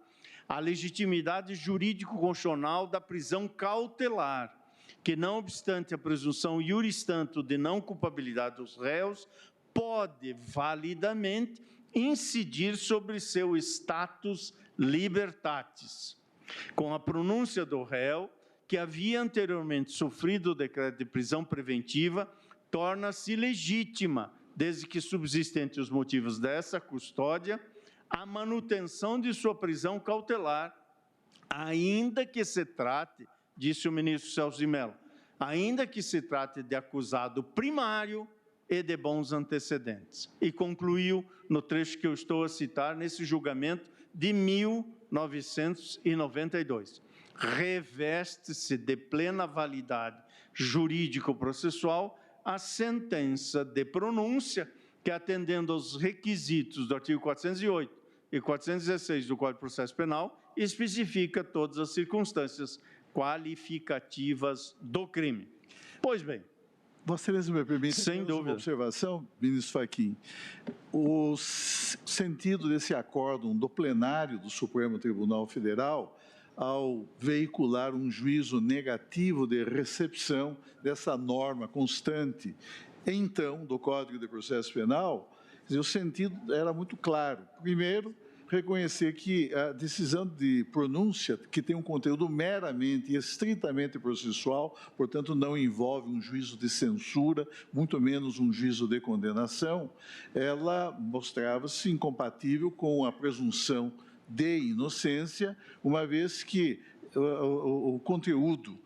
a legitimidade jurídico-constitucional da prisão cautelar, que, não obstante a presunção iuris tanto de não culpabilidade dos réus, pode validamente incidir sobre seu status libertatis. Com a pronúncia do réu, que havia anteriormente sofrido o decreto de prisão preventiva, torna-se legítima, desde que subsistem entre os motivos dessa custódia, a manutenção de sua prisão cautelar, ainda que se trate, disse o ministro Celso de Mello, ainda que se trate de acusado primário e de bons antecedentes. E concluiu, no trecho que eu estou a citar, nesse julgamento de 1992. Reveste-se de plena validade jurídico-processual a sentença de pronúncia que, atendendo aos requisitos do artigo 408 e 416 do Código de Processo Penal, especifica todas as circunstâncias qualificativas do crime. Pois bem, Vossa Excelência me permite uma observação, ministro Fachin. O sentido desse acórdão do plenário do Supremo Tribunal Federal, ao veicular um juízo negativo de recepção dessa norma constante, então, do Código de Processo Penal, o sentido era muito claro. Primeiro, reconhecer que a decisão de pronúncia, que tem um conteúdo meramente e estritamente processual, portanto, não envolve um juízo de censura, muito menos um juízo de condenação, ela mostrava-se incompatível com a presunção de inocência, uma vez que o conteúdo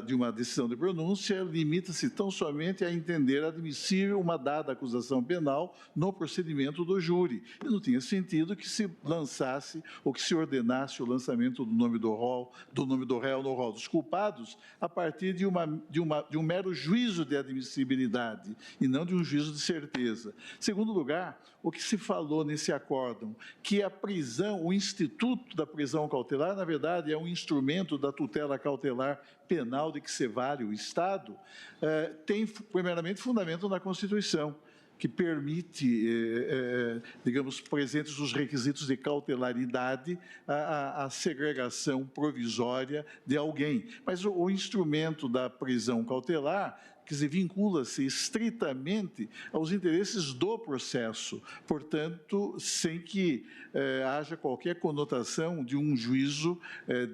de uma decisão de pronúncia limita-se tão somente a entender admissível uma dada acusação penal no procedimento do júri. E não tinha sentido que se lançasse ou que se ordenasse o lançamento do nome do réu no rol dos culpados a partir de um mero juízo de admissibilidade e não de um juízo de certeza. Segundo lugar, o que se falou nesse acórdão, que a prisão, o instituto da prisão cautelar, na verdade, é um instrumento da tutela cautelar penal de que se vale o Estado, tem, primeiramente, fundamento na Constituição, que permite, digamos, presentes os requisitos de cautelaridade, a segregação provisória de alguém. Mas o instrumento da prisão cautelar, quer dizer, vincula-se estritamente aos interesses do processo, portanto, sem que haja qualquer conotação de um juízo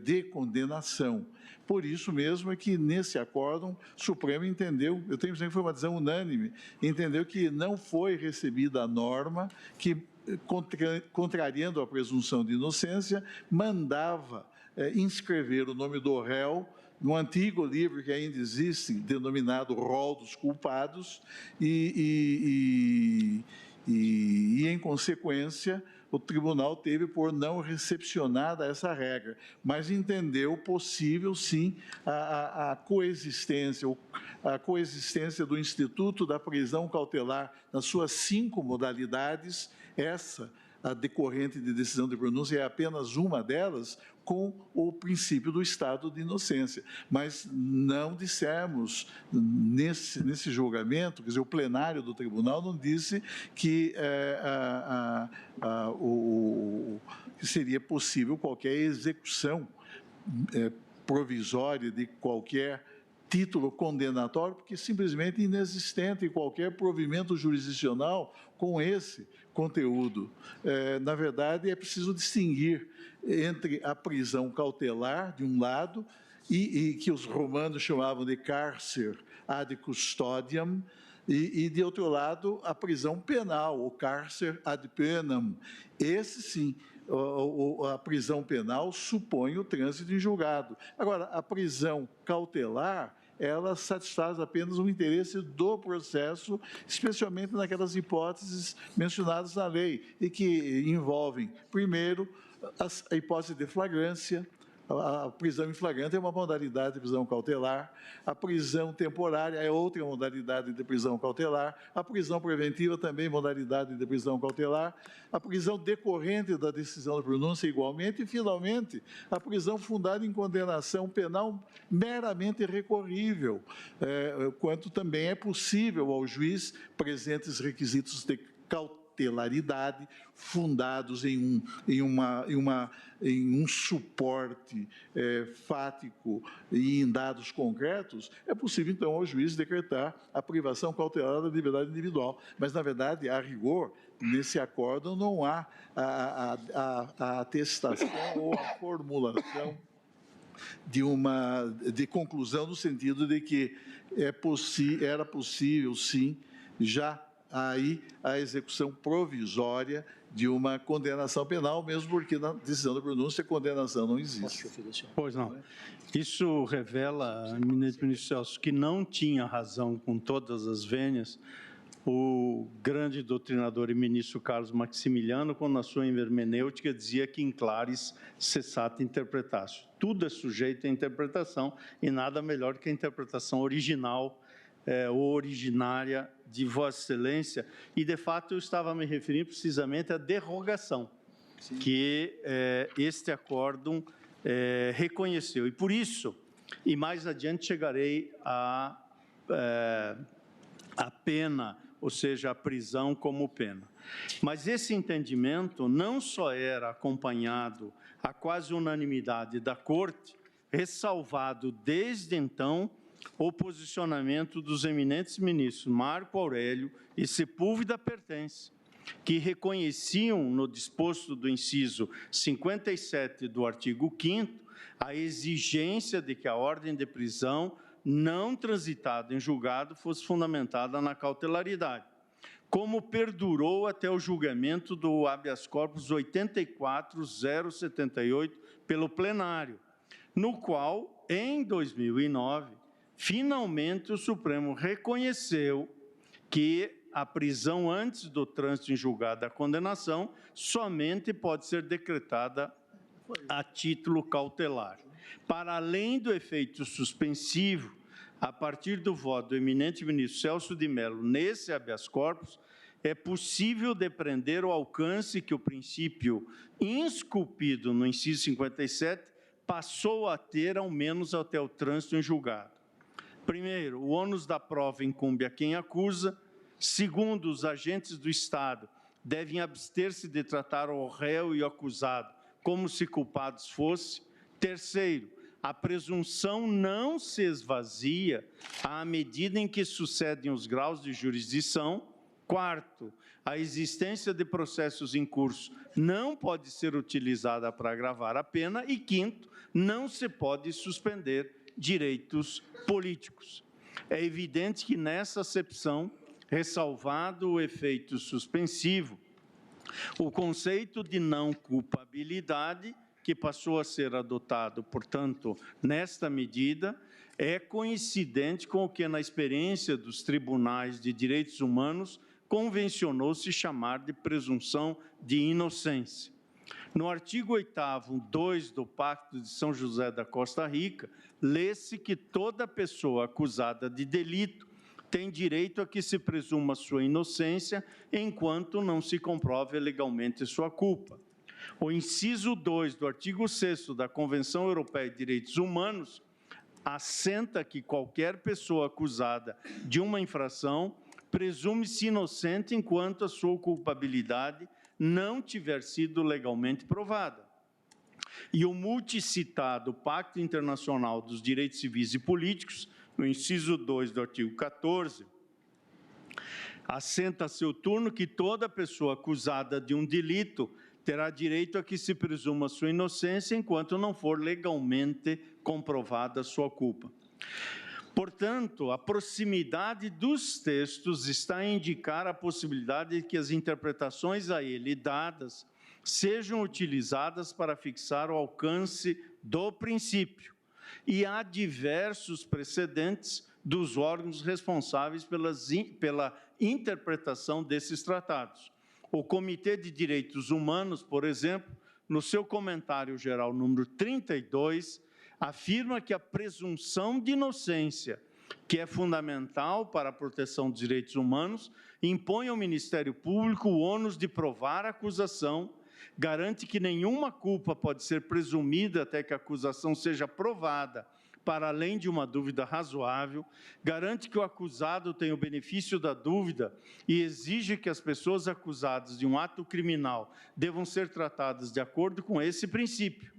de condenação. Por isso mesmo é que, nesse acórdão, o Supremo entendeu, eu tenho que foi uma decisão unânime, entendeu que não foi recebida a norma que, contrariando a presunção de inocência, mandava inscrever o nome do réu no antigo livro que ainda existe, denominado Rol dos Culpados, e em consequência, o tribunal teve por não recepcionada essa regra, mas entendeu possível, sim, a coexistência do Instituto da Prisão Cautelar nas suas 5 modalidades, essa, a decorrente de decisão de pronúncia, é apenas uma delas, com o princípio do estado de inocência. Mas não dissemos, nesse julgamento, quer dizer, o plenário do tribunal não disse que que seria possível qualquer execução provisória de qualquer título condenatório, porque simplesmente inexistente qualquer provimento jurisdicional com esse conteúdo. Na verdade, é preciso distinguir entre a prisão cautelar, de um lado, e que os romanos chamavam de carcer ad custodiam, e, de outro lado, a prisão penal, o carcer ad penam. Esse, sim, a prisão penal supõe o trânsito em julgado. Agora, a prisão cautelar, ela satisfaz apenas o interesse do processo, especialmente naquelas hipóteses mencionadas na lei, e que envolvem, primeiro, a hipótese de flagrância. A prisão em flagrante é uma modalidade de prisão cautelar, a prisão temporária é outra modalidade de prisão cautelar, a prisão preventiva também é modalidade de prisão cautelar, a prisão decorrente da decisão da pronúncia igualmente, e, finalmente, a prisão fundada em condenação penal meramente recorrível, quanto também é possível ao juiz, presentes requisitos de cautelaridade, fundados em um suporte fático e em dados concretos, é possível, então, ao juiz decretar a privação cautelar da liberdade individual. Mas, na verdade, a rigor, nesse acórdão não há a atestação ou a formulação de conclusão, no sentido de que era possível, sim, já aí a execução provisória de uma condenação penal, mesmo porque na decisão da pronúncia a condenação não existe. Pois não. Isso revela, eminente ministro Celso, que não tinha razão com todas as vênias o grande doutrinador e ministro Carlos Maximiliano, quando na sua hermenêutica dizia que in claris cessat interpretatio. Tudo é sujeito à interpretação e nada melhor que a interpretação original ou originária de Vossa Excelência, e, de fato, eu estava me referindo precisamente à derrogação que este acórdão reconheceu. E, por isso, e mais adiante chegarei à pena, ou seja, a prisão como pena. Mas esse entendimento não só era acompanhado à quase unanimidade da Corte, ressalvado desde então o posicionamento dos eminentes ministros Marco Aurélio e Sepúlveda Pertence, que reconheciam no disposto do inciso 57 do artigo 5º a exigência de que a ordem de prisão não transitada em julgado fosse fundamentada na cautelaridade, como perdurou até o julgamento do habeas corpus 84.078 pelo plenário, no qual, em 2009, finalmente o Supremo reconheceu que a prisão antes do trânsito em julgado da condenação somente pode ser decretada a título cautelar. Para além do efeito suspensivo, a partir do voto do eminente ministro Celso de Mello nesse habeas corpus, é possível depreender o alcance que o princípio esculpido no inciso 57 passou a ter, ao menos até o trânsito em julgado. Primeiro, o ônus da prova incumbe a quem acusa. Segundo, os agentes do Estado devem abster-se de tratar o réu e o acusado como se culpados fossem. Terceiro, a presunção não se esvazia à medida em que sucedem os graus de jurisdição. Quarto, a existência de processos em curso não pode ser utilizada para agravar a pena. E quinto, não se pode suspender direitos políticos. É evidente que, nessa acepção, ressalvado o efeito suspensivo, o conceito de não culpabilidade, que passou a ser adotado, portanto, nesta medida, é coincidente com o que, na experiência dos tribunais de direitos humanos, convencionou-se chamar de presunção de inocência. No artigo 8º, 2 do Pacto de São José da Costa Rica, lê-se que toda pessoa acusada de delito tem direito a que se presuma sua inocência enquanto não se comprove legalmente sua culpa. O inciso 2 do artigo 6º da Convenção Europeia de Direitos Humanos assenta que qualquer pessoa acusada de uma infração presume-se inocente enquanto a sua culpabilidade não tiver sido legalmente provada. E o multicitado Pacto Internacional dos Direitos Civis e Políticos, no inciso 2 do artigo 14, assenta a seu turno que toda pessoa acusada de um delito terá direito a que se presuma sua inocência enquanto não for legalmente comprovada sua culpa. Portanto, a proximidade dos textos está a indicar a possibilidade de que as interpretações a ele dadas sejam utilizadas para fixar o alcance do princípio. E há diversos precedentes dos órgãos responsáveis pela interpretação desses tratados. O Comitê de Direitos Humanos, por exemplo, no seu comentário geral número 32, afirma que a presunção de inocência, que é fundamental para a proteção dos direitos humanos, impõe ao Ministério Público o ônus de provar a acusação, garante que nenhuma culpa pode ser presumida até que a acusação seja provada, para além de uma dúvida razoável, garante que o acusado tenha o benefício da dúvida e exige que as pessoas acusadas de um ato criminal devam ser tratadas de acordo com esse princípio.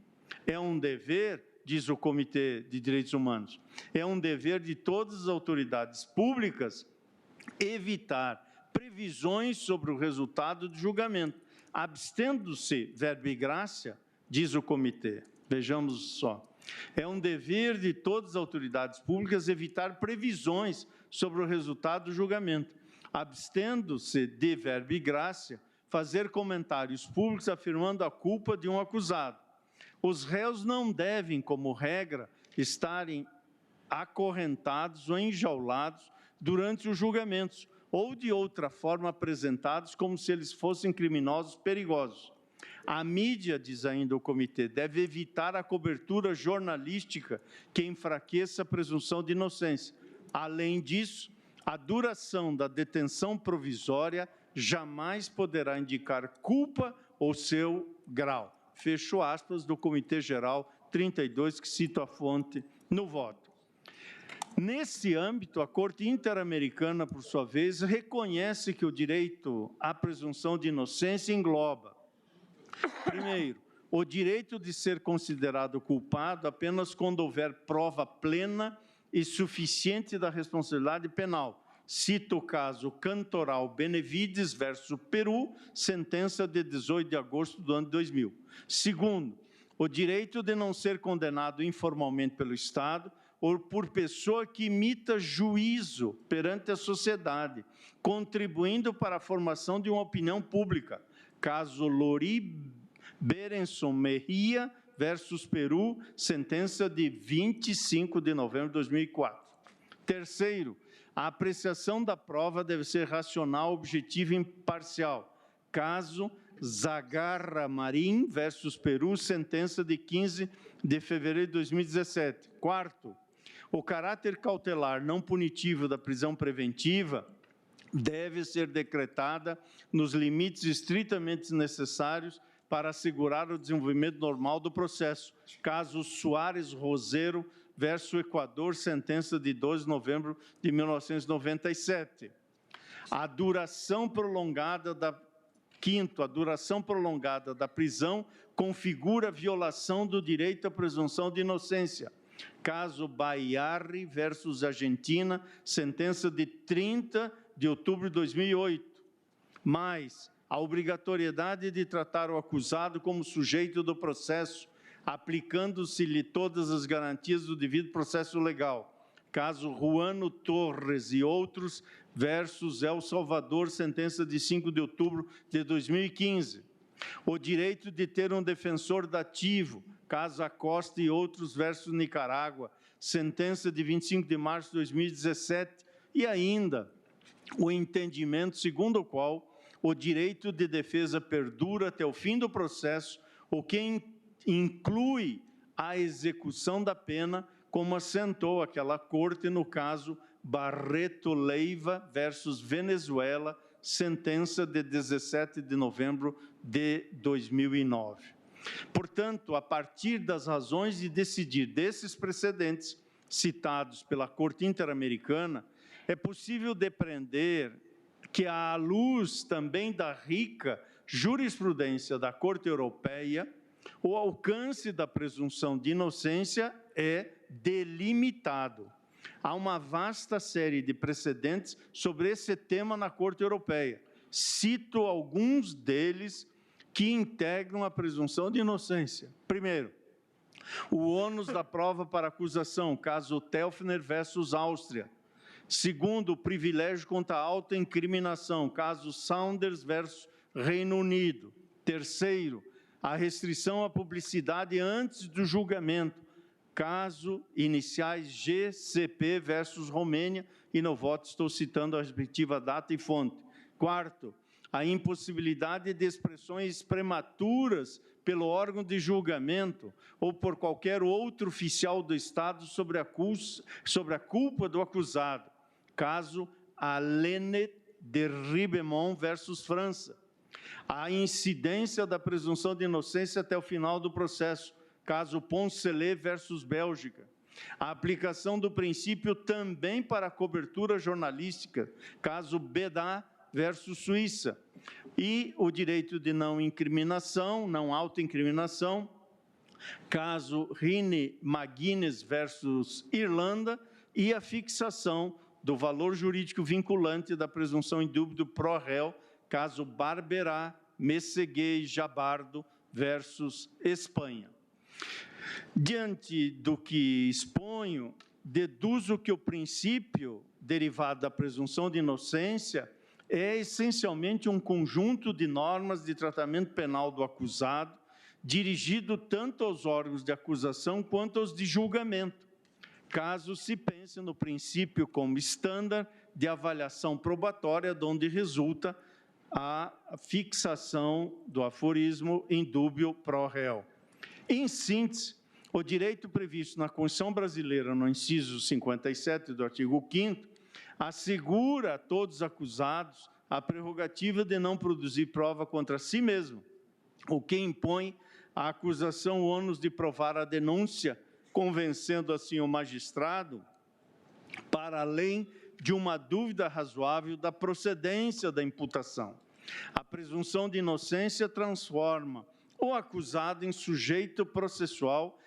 É um dever, diz o Comitê de Direitos Humanos, é um dever de todas as autoridades públicas evitar previsões sobre o resultado do julgamento, abstendo-se verba e graça, diz o comitê. Vejamos só. É um dever de todas as autoridades públicas evitar previsões sobre o resultado do julgamento, abstendo-se de verba e graça, fazer comentários públicos afirmando a culpa de um acusado. Os réus não devem, como regra, estarem acorrentados ou enjaulados durante os julgamentos, ou de outra forma apresentados como se eles fossem criminosos perigosos. A mídia, diz ainda o comitê, deve evitar a cobertura jornalística que enfraqueça a presunção de inocência. Além disso, a duração da detenção provisória jamais poderá indicar culpa ou seu grau. Fecho aspas do Comitê Geral 32, que cito a fonte no voto. Nesse âmbito, a Corte Interamericana, por sua vez, reconhece que o direito à presunção de inocência engloba, primeiro, o direito de ser considerado culpado apenas quando houver prova plena e suficiente da responsabilidade penal. Cito o caso Cantoral Benevides versus Peru, sentença de 18 de agosto do ano de 2000. Segundo, o direito de não ser condenado informalmente pelo Estado ou por pessoa que imita juízo perante a sociedade, contribuindo para a formação de uma opinião pública. Caso Lori Berenson Mejia versus Peru, sentença de 25 de novembro de 2004. Terceiro, a apreciação da prova deve ser racional, objetiva e imparcial. Caso Zagarra Marim versus Peru, sentença de 15 de fevereiro de 2017. Quarto, o caráter cautelar não punitivo da prisão preventiva deve ser decretada nos limites estritamente necessários para assegurar o desenvolvimento normal do processo. Caso Soares Roseiro versus Equador, sentença de 12 de novembro de 1997. A duração prolongada da prisão configura violação do direito à presunção de inocência. Caso Baiarri versus Argentina, sentença de 30 de outubro de 2008. Mais a obrigatoriedade de tratar o acusado como sujeito do processo, aplicando-se-lhe todas as garantias do devido processo legal. Caso Juano Torres e outros versus El Salvador, sentença de 5 de outubro de 2015. O direito de ter um defensor dativo, caso Acosta e outros versus Nicarágua, sentença de 25 de março de 2017. E ainda o entendimento segundo o qual o direito de defesa perdura até o fim do processo, o que inclui a execução da pena, como assentou aquela corte no caso Barreto Leiva versus Venezuela, sentença de 17 de novembro de 2009. Portanto, a partir das razões de decidir desses precedentes citados pela Corte Interamericana, é possível depreender que, à luz também da rica jurisprudência da Corte Europeia, o alcance da presunção de inocência é delimitado. Há uma vasta série de precedentes sobre esse tema na Corte Europeia. Cito alguns deles que integram a presunção de inocência. Primeiro, o ônus da prova para acusação, caso Telfner versus Áustria. Segundo, o privilégio contra a autoincriminação, caso Saunders versus Reino Unido. Terceiro, a restrição à publicidade antes do julgamento, caso iniciais GCP versus Romênia, e no voto estou citando a respectiva data e fonte. Quarto, a impossibilidade de expressões prematuras pelo órgão de julgamento ou por qualquer outro oficial do Estado sobre a culpa do acusado, caso Alaine de Ribemont versus França. A incidência da presunção de inocência até o final do processo, caso Poncelet versus Bélgica. A aplicação do princípio também para a cobertura jornalística, caso Bedá versus Suíça. E o direito de não incriminação, não autoincriminação, caso Rine Maguines versus Irlanda, e a fixação do valor jurídico vinculante da presunção indúbio pró réu, caso Barberá, Messeguet e Jabardo versus Espanha. Diante do que exponho, deduzo que o princípio derivado da presunção de inocência é essencialmente um conjunto de normas de tratamento penal do acusado, dirigido tanto aos órgãos de acusação quanto aos de julgamento, caso se pense no princípio como estándar de avaliação probatória, de onde resulta a fixação do aforismo indúbio pró réu. Em síntese, o direito previsto na Constituição brasileira, no inciso 57 do artigo 5º, assegura a todos os acusados a prerrogativa de não produzir prova contra si mesmo, o que impõe à acusação o ônus de provar a denúncia, convencendo assim o magistrado, para além de uma dúvida razoável da procedência da imputação. A presunção de inocência transforma o acusado em sujeito processual,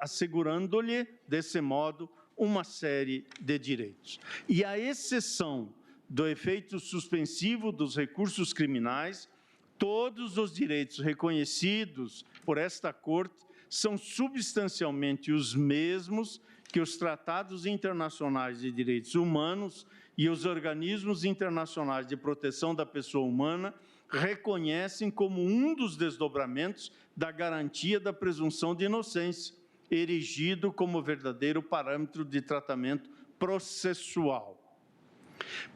assegurando-lhe, desse modo, uma série de direitos. E à exceção do efeito suspensivo dos recursos criminais, todos os direitos reconhecidos por esta Corte são substancialmente os mesmos que os tratados internacionais de direitos humanos e os organismos internacionais de proteção da pessoa humana reconhecem como um dos desdobramentos da garantia da presunção de inocência, erigido como verdadeiro parâmetro de tratamento processual.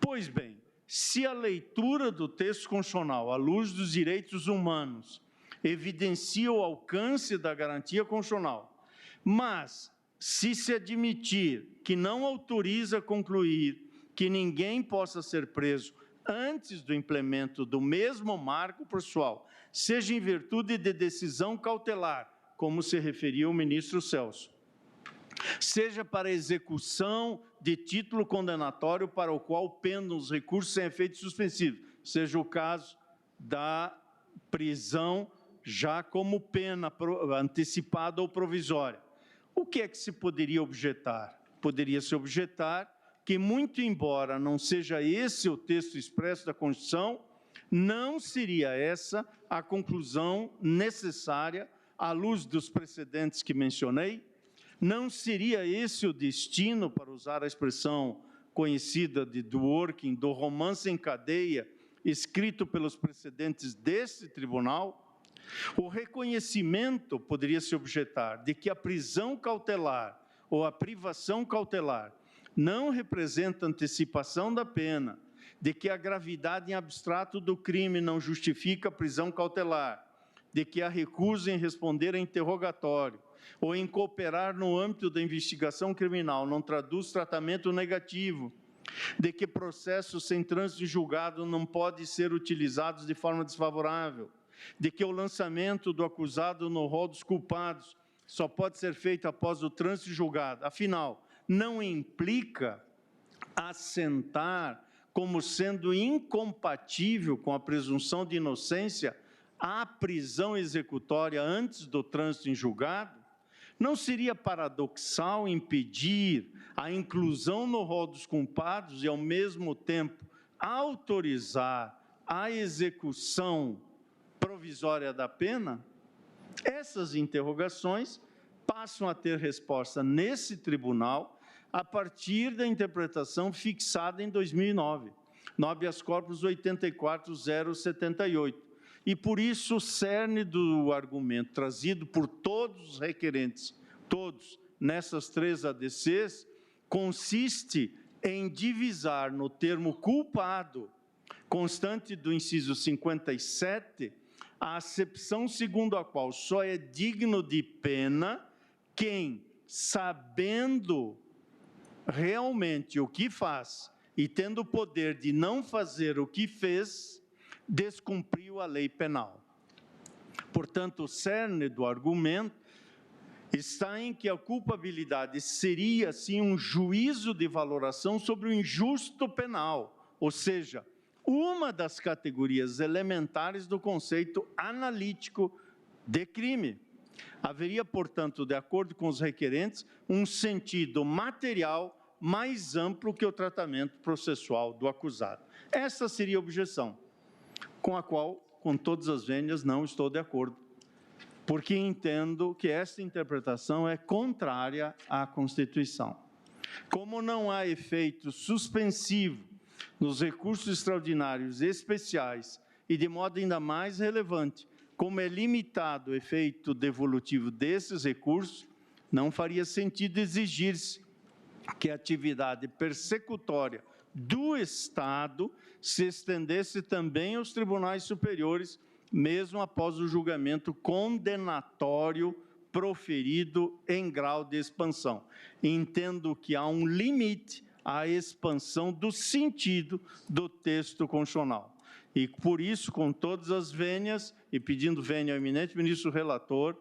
Pois bem, se a leitura do texto constitucional, à luz dos direitos humanos, evidencia o alcance da garantia constitucional, mas se admitir que não autoriza concluir que ninguém possa ser preso antes do implemento do mesmo marco processual, seja em virtude de decisão cautelar, como se referiu o ministro Celso, seja para execução de título condenatório para o qual pendam os recursos sem efeito suspensivo, seja o caso da prisão já como pena antecipada ou provisória. O que é que se poderia objetar? Poderia-se objetar que, muito embora não seja esse o texto expresso da Constituição, não seria essa a conclusão necessária à luz dos precedentes que mencionei, não seria esse o destino, para usar a expressão conhecida de Dworkin, do romance em cadeia, escrito pelos precedentes deste tribunal. O reconhecimento, poderia-se objetar, de que a prisão cautelar ou a privação cautelar não representa antecipação da pena, de que a gravidade em abstrato do crime não justifica a prisão cautelar, de que a recusa em responder a interrogatório ou em cooperar no âmbito da investigação criminal não traduz tratamento negativo, de que processos sem trânsito de julgado não podem ser utilizados de forma desfavorável, de que o lançamento do acusado no rol dos culpados só pode ser feito após o trânsito de julgado. Afinal, não implica assentar como sendo incompatível com a presunção de inocência a prisão executória antes do trânsito em julgado? Não seria paradoxal impedir a inclusão no rol dos culpados e, ao mesmo tempo, autorizar a execução provisória da pena? Essas interrogações passam a ter resposta nesse tribunal a partir da interpretação fixada em 2009, no habeas corpus 84078, e por isso o cerne do argumento trazido por todos os requerentes, todos nessas 3 ADCs, consiste em divisar no termo culpado, constante do inciso 57, a acepção segundo a qual só é digno de pena quem, sabendo realmente o que faz e tendo o poder de não fazer o que fez, descumpriu a lei penal. Portanto, o cerne do argumento está em que a culpabilidade seria, sim, um juízo de valoração sobre o injusto penal, ou seja, uma das categorias elementares do conceito analítico de crime. Haveria, portanto, de acordo com os requerentes, um sentido material mais amplo que o tratamento processual do acusado. Essa seria a objeção, com a qual, com todas as vênias, não estou de acordo, porque entendo que esta interpretação é contrária à Constituição. Como não há efeito suspensivo nos recursos extraordinários especiais e, de modo ainda mais relevante, como é limitado o efeito devolutivo desses recursos, não faria sentido exigir-se que a atividade persecutória do Estado se estendesse também aos tribunais superiores, mesmo após o julgamento condenatório proferido em grau de expansão. Entendo que há um limite à expansão do sentido do texto constitucional. E, por isso, com todas as vênias, e pedindo vênia ao eminente ministro relator,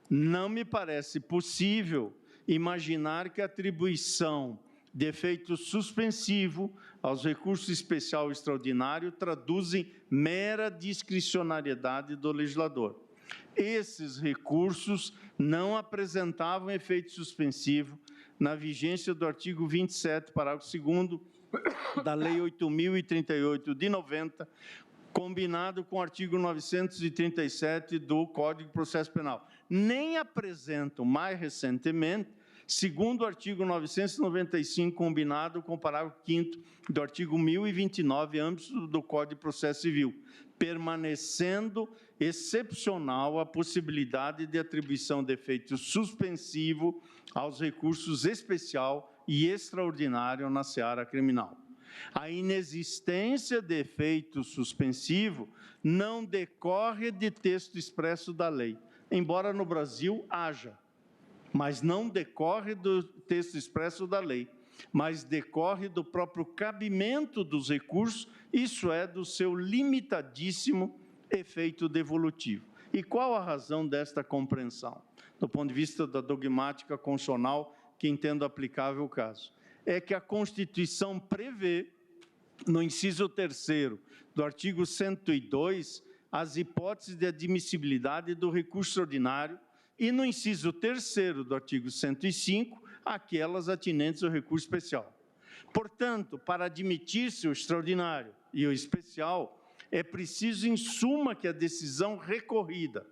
não me parece possível imaginar que a atribuição de efeito suspensivo aos recursos especial e extraordinário traduzem mera discricionariedade do legislador. Esses recursos não apresentavam efeito suspensivo na vigência do artigo 27, parágrafo 2º da Lei 8.038 de 90, combinado com o artigo 937 do Código de Processo Penal. Nem apresentam, mais recentemente, segundo o artigo 995, combinado com o parágrafo 5º do artigo 1029, âmbito do Código de Processo Civil, permanecendo excepcional a possibilidade de atribuição de efeito suspensivo aos recursos especial e extraordinário na seara criminal. A inexistência de efeito suspensivo não decorre de texto expresso da lei, embora no Brasil haja, mas não decorre do texto expresso da lei, mas decorre do próprio cabimento dos recursos, isso é, do seu limitadíssimo efeito devolutivo. E qual a razão desta compreensão? Do ponto de vista da dogmática constitucional que entendo aplicável ao caso. É que a Constituição prevê, no inciso 3º do artigo 102, as hipóteses de admissibilidade do recurso ordinário e, no inciso 3º do artigo 105, aquelas atinentes ao recurso especial. Portanto, para admitir-se o extraordinário e o especial, é preciso, em suma, que a decisão recorrida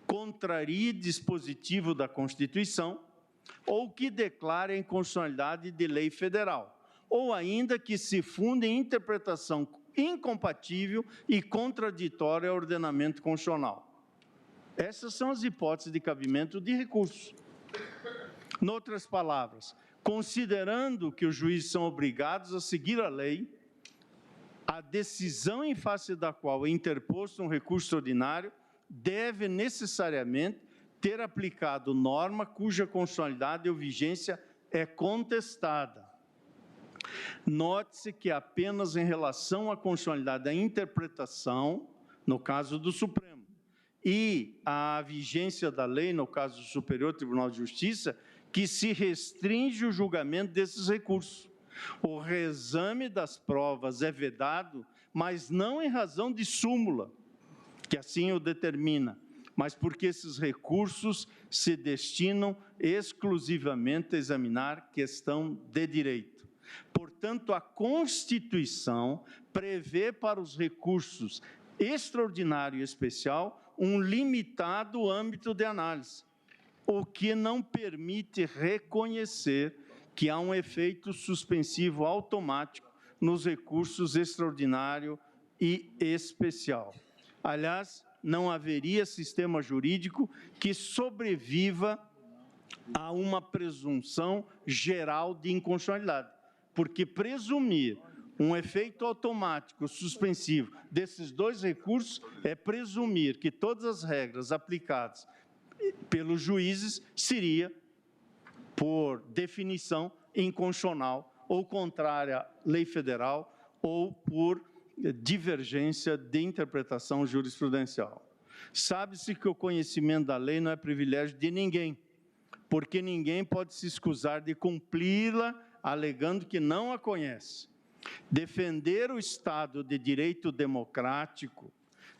contrarie dispositivo da Constituição ou que declare a inconstitucionalidade de lei federal, ou ainda que se funde em interpretação incompatível e contraditória ao ordenamento constitucional. Essas são as hipóteses de cabimento de recurso. Noutras palavras, considerando que os juízes são obrigados a seguir a lei, a decisão em face da qual é interposto um recurso ordinário deve necessariamente ter aplicado norma cuja constitucionalidade ou vigência é contestada. Note-se que apenas em relação à constitucionalidade da interpretação, no caso do Supremo, e à vigência da lei, no caso do Superior Tribunal de Justiça, que se restringe o julgamento desses recursos. O reexame das provas é vedado, mas não em razão de súmula, que assim o determina, mas porque esses recursos se destinam exclusivamente a examinar questão de direito. Portanto, a Constituição prevê para os recursos extraordinário e especial um limitado âmbito de análise, o que não permite reconhecer que há um efeito suspensivo automático nos recursos extraordinário e especial. Aliás, não haveria sistema jurídico que sobreviva a uma presunção geral de inconstitucionalidade, porque presumir um efeito automático suspensivo desses dois recursos é presumir que todas as regras aplicadas pelos juízes seria, por definição, inconstitucional ou contrária à lei federal ou por divergência de interpretação jurisprudencial. Sabe-se que o conhecimento da lei não é privilégio de ninguém, porque ninguém pode se escusar de cumpri-la alegando que não a conhece. Defender o Estado de direito democrático,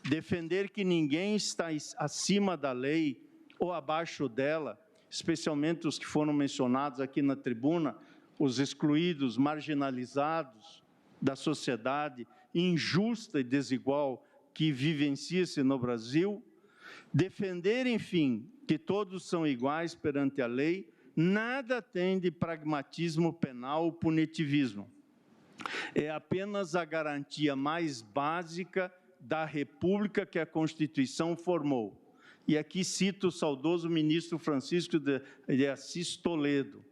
defender que ninguém está acima da lei ou abaixo dela, especialmente os que foram mencionados aqui na tribuna, os excluídos, marginalizados da sociedade injusta e desigual que vivencia-se no Brasil, defender, enfim, que todos são iguais perante a lei, nada tem de pragmatismo penal ou punitivismo. É apenas a garantia mais básica da República que a Constituição formou. E aqui cito o saudoso ministro Francisco de Assis Toledo.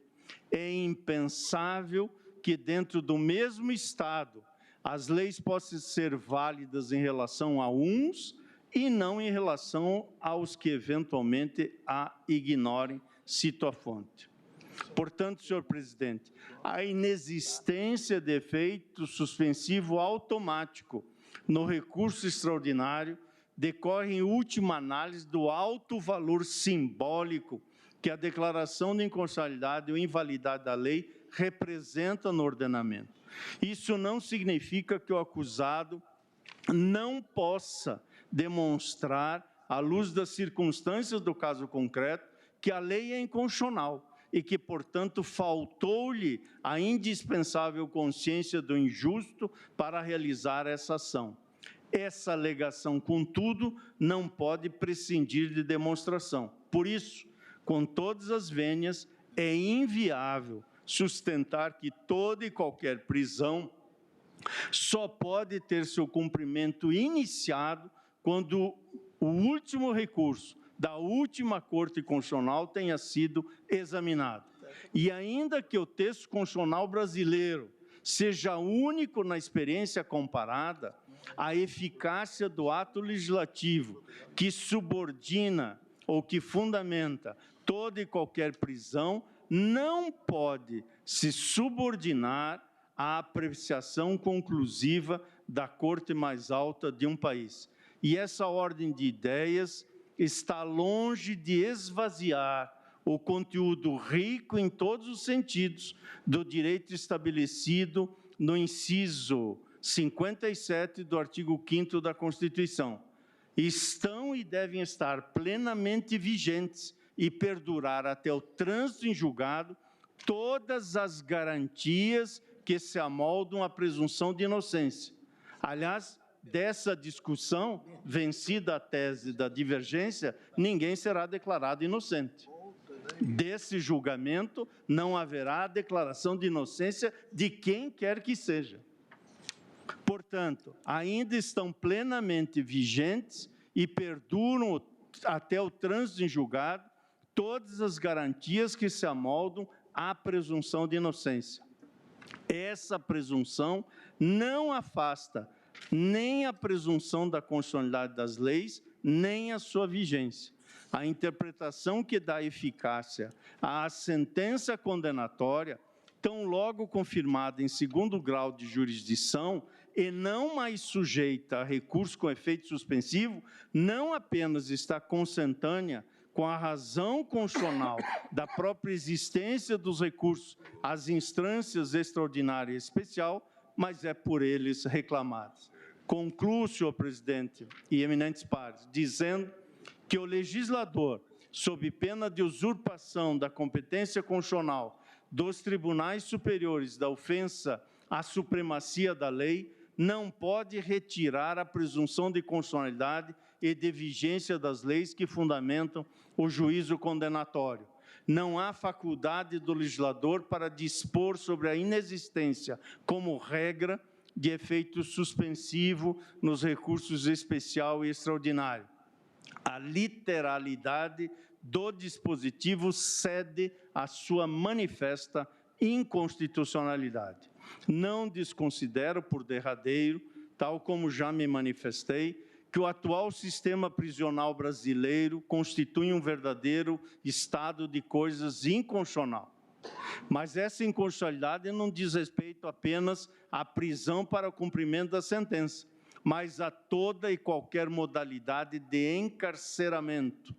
É impensável que dentro do mesmo Estado as leis possam ser válidas em relação a uns e não em relação aos que eventualmente a ignorem, cito a fonte. Portanto, senhor presidente, a inexistência de efeito suspensivo automático no recurso extraordinário decorre, em última análise, do alto valor simbólico que a declaração de inconstitucionalidade ou invalidade da lei representa no ordenamento. Isso não significa que o acusado não possa demonstrar, à luz das circunstâncias do caso concreto, que a lei é inconstitucional e que, portanto, faltou-lhe a indispensável consciência do injusto para realizar essa ação. Essa alegação, contudo, não pode prescindir de demonstração. Por isso, com todas as vênias, é inviável sustentar que toda e qualquer prisão só pode ter seu cumprimento iniciado quando o último recurso da última Corte Constitucional tenha sido examinado. E ainda que o texto constitucional brasileiro seja único na experiência comparada, a eficácia do ato legislativo que subordina ou que fundamenta toda e qualquer prisão não pode se subordinar à apreciação conclusiva da Corte mais alta de um país. E essa ordem de ideias está longe de esvaziar o conteúdo rico em todos os sentidos do direito estabelecido no inciso 57 do artigo 5º da Constituição. Estão e devem estar plenamente vigentes e perdurar até o trânsito em julgado todas as garantias que se amoldam à presunção de inocência. Aliás, dessa discussão, vencida a tese da divergência, ninguém será declarado inocente. Desse julgamento, não haverá declaração de inocência de quem quer que seja. Portanto, ainda estão plenamente vigentes e perduram até o trânsito em julgado todas as garantias que se amoldam à presunção de inocência. Essa presunção não afasta nem a presunção da constitucionalidade das leis, nem a sua vigência. A interpretação que dá eficácia à sentença condenatória, tão logo confirmada em segundo grau de jurisdição e não mais sujeita a recurso com efeito suspensivo, não apenas está consentânea com a razão constitucional da própria existência dos recursos às instâncias extraordinária e especial, mas é por eles reclamados. Concluo, senhor presidente e eminentes pares, dizendo que o legislador, sob pena de usurpação da competência constitucional dos tribunais superiores da ofensa à supremacia da lei, não pode retirar a presunção de constitucionalidade e de vigência das leis que fundamentam o juízo condenatório. Não há faculdade do legislador para dispor sobre a inexistência, como regra, de efeito suspensivo nos recursos especial e extraordinário. a literalidade do dispositivo cede à sua manifesta inconstitucionalidade. Não desconsidero, por derradeiro, tal como já me manifestei, que o atual sistema prisional brasileiro constitui um verdadeiro estado de coisas inconstitucional. Mas essa inconstitucionalidade não diz respeito apenas à prisão para o cumprimento da sentença, mas a toda e qualquer modalidade de encarceramento.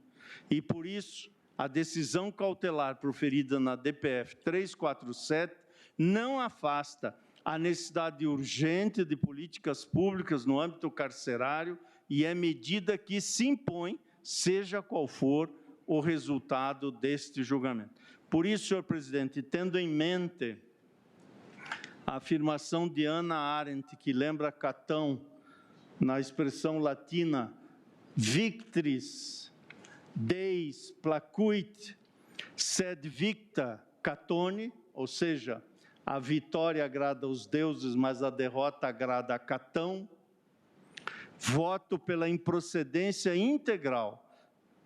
E, por isso, a decisão cautelar proferida na DPF 347 não afasta a necessidade urgente de políticas públicas no âmbito carcerário e é medida que se impõe, seja qual for o resultado deste julgamento. Por isso, senhor presidente, tendo em mente a afirmação de Hannah Arendt, que lembra Catão, na expressão latina, victris deis placuit sed victa Catone, ou seja, a vitória agrada aos deuses, mas a derrota agrada a Catão, voto pela improcedência integral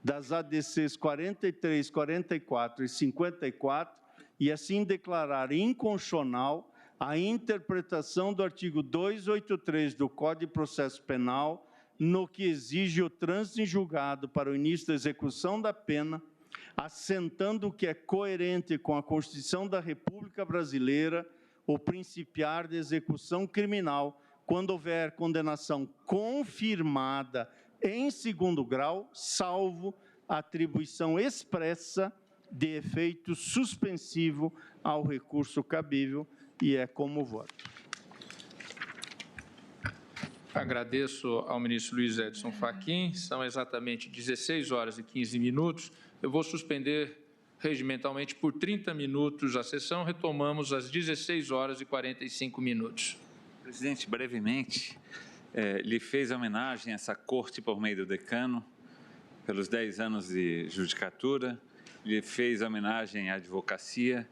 das ADCs 43, 44 e 54 e assim declarar inconstitucional a interpretação do artigo 283 do Código de Processo Penal, no que exige o trânsito em julgado para o início da execução da pena, assentando o que é coerente com a Constituição da República Brasileira, o principiar de execução criminal, quando houver condenação confirmada em segundo grau, salvo atribuição expressa de efeito suspensivo ao recurso cabível, e é como voto. Agradeço ao ministro Luiz Edson Fachin. São exatamente 16 horas e 15 minutos. Eu vou suspender regimentalmente por 30 minutos a sessão. Retomamos às 16 horas e 45 minutos. Presidente, brevemente, lhe fez homenagem a essa corte por meio do decano, pelos 10 anos de judicatura, lhe fez homenagem à advocacia,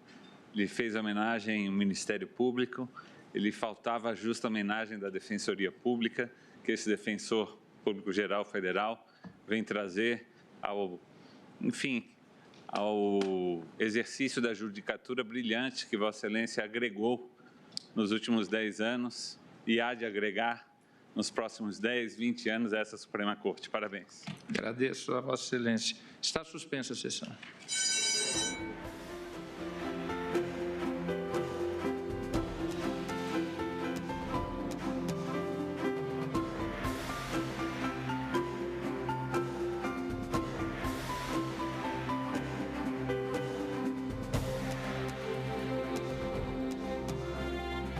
lhe fez homenagem ao Ministério Público, e lhe faltava a justa homenagem da Defensoria Pública, que esse Defensor Público Geral Federal vem trazer ao exercício da judicatura brilhante que Vossa Excelência agregou nos últimos 10 anos e há de agregar nos próximos 10, 20 anos a essa Suprema Corte. Parabéns. Agradeço a Vossa Excelência. Está suspensa a sessão.